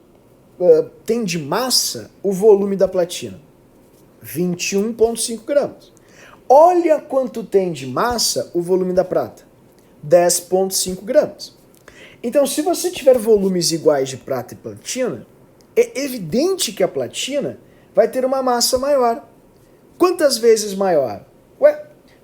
tem de massa o volume da platina. 21,5 gramas. Olha quanto tem de massa o volume da prata. 10,5 gramas. Então, se você tiver volumes iguais de prata e platina, é evidente que a platina vai ter uma massa maior. Quantas vezes maior?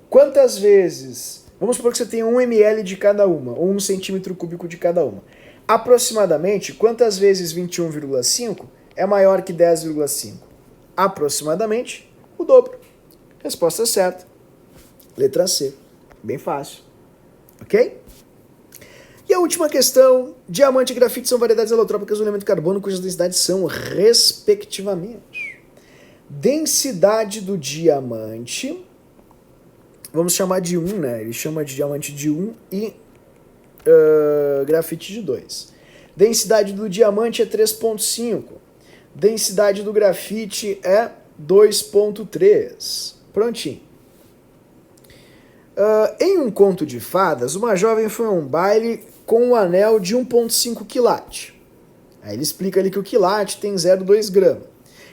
Quantas vezes? Vamos supor que você tenha 1 ml de cada uma, ou 1 centímetro cúbico de cada uma. Aproximadamente, quantas vezes 21,5 é maior que 10,5? Aproximadamente o dobro. Resposta certa. Letra C. Bem fácil. Ok? E a última questão. Diamante e grafite são variedades alotrópicas do elemento carbono cujas densidades são, respectivamente, densidade do diamante, vamos chamar de 1, né? Ele chama de diamante de 1 e grafite de 2. Densidade do diamante é 3,5. Densidade do grafite é 2,3. Prontinho. Em um conto de fadas, uma jovem foi a um baile com um anel de 1,5 quilate. Aí ele explica ali que o quilate tem 0,2 grama.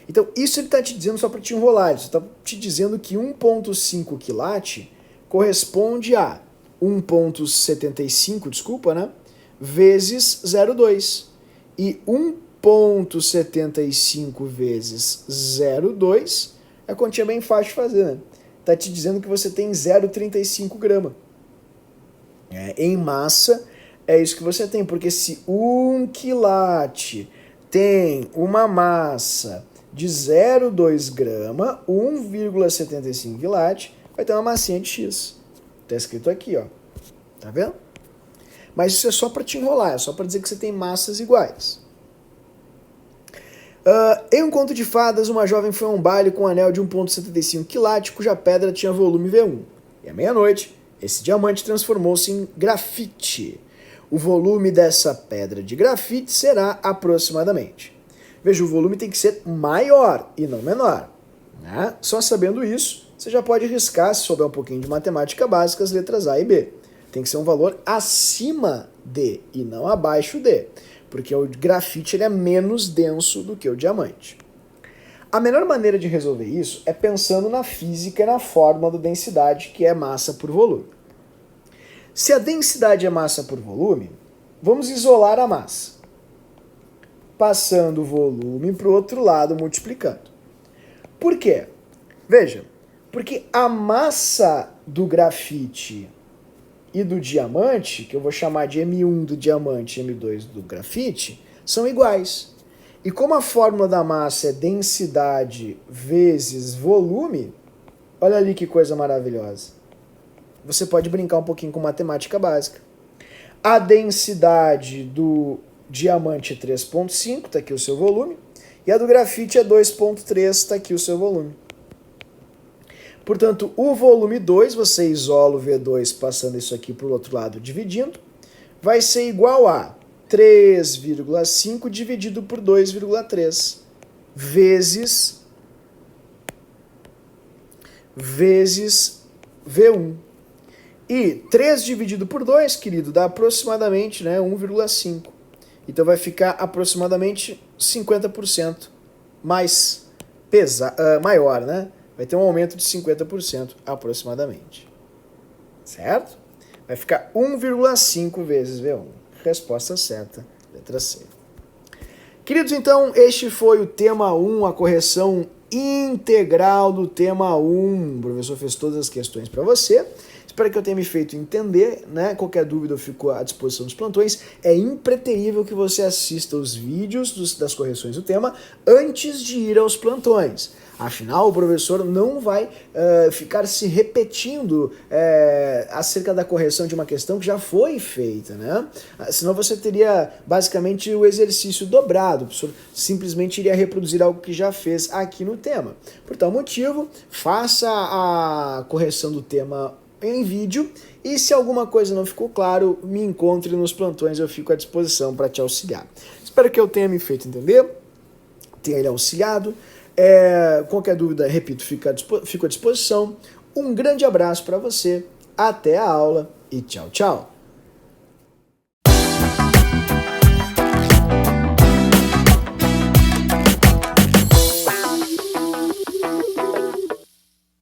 Então, isso ele está te dizendo só para te enrolar, ele está te dizendo que 1,5 quilate corresponde a 1,75, desculpa, né? Vezes 0,2. E 1,75 vezes 0,2 é a continha bem fácil de fazer, né? Está te dizendo que você tem 0,35 grama. Em massa, é isso que você tem, porque se 1 quilate tem uma massa de 0,2 grama, 1,75 quilate vai ter uma massinha de X. Está escrito aqui, ó. Tá vendo? Mas isso é só para te enrolar, é só para dizer que você tem massas iguais. Em um conto de fadas, uma jovem foi a um baile com um anel de 1,75 quilate, cuja pedra tinha volume V1. E à meia-noite, esse diamante transformou-se em grafite. O volume dessa pedra de grafite será aproximadamente. Veja, o volume tem que ser maior e não menor. Né? Só sabendo isso, você já pode riscar, se souber um pouquinho de matemática básica, as letras A e B. Tem que ser um valor acima de e não abaixo de, porque o grafite ele é menos denso do que o diamante. A melhor maneira de resolver isso é pensando na física e na fórmula da densidade, que é massa por volume. Se a densidade é massa por volume, vamos isolar a massa, passando o volume para o outro lado, multiplicando. Por quê? Veja, porque a massa do grafite e do diamante, que eu vou chamar de M1 do diamante e M2 do grafite, são iguais. E como a fórmula da massa é densidade vezes volume, olha ali que coisa maravilhosa. Você pode brincar um pouquinho com matemática básica. A densidade do diamante é 3,5, está aqui o seu volume, e a do grafite é 2,3, está aqui o seu volume. Portanto, o volume 2, você isola o V2 passando isso aqui para o outro lado dividindo, vai ser igual a 3,5 dividido por 2,3 vezes V1. E 3 dividido por 2, querido, dá aproximadamente 1,5. Então vai ficar aproximadamente 50% maior, né? Vai ter um aumento de 50% aproximadamente. Certo? Vai ficar 1,5 vezes V1. Resposta certa, letra C. Queridos, então, este foi o tema 1, a correção integral do tema 1. O professor fez todas as questões para você. Espero que eu tenha me feito entender, né? Qualquer dúvida eu fico à disposição dos plantões. É impreterível que você assista os vídeos das correções do tema antes de ir aos plantões. Afinal, o professor não vai ficar se repetindo acerca da correção de uma questão que já foi feita, né? Senão você teria basicamente o exercício dobrado, o professor simplesmente iria reproduzir algo que já fez aqui no tema. Por tal motivo, faça a correção do tema em vídeo e se alguma coisa não ficou claro, me encontre nos plantões, eu fico à disposição para te auxiliar. Espero que eu tenha me feito entender, tenha lhe auxiliado. Qualquer dúvida, repito, fico à disposição. Um grande abraço para você, até a aula e tchau, tchau!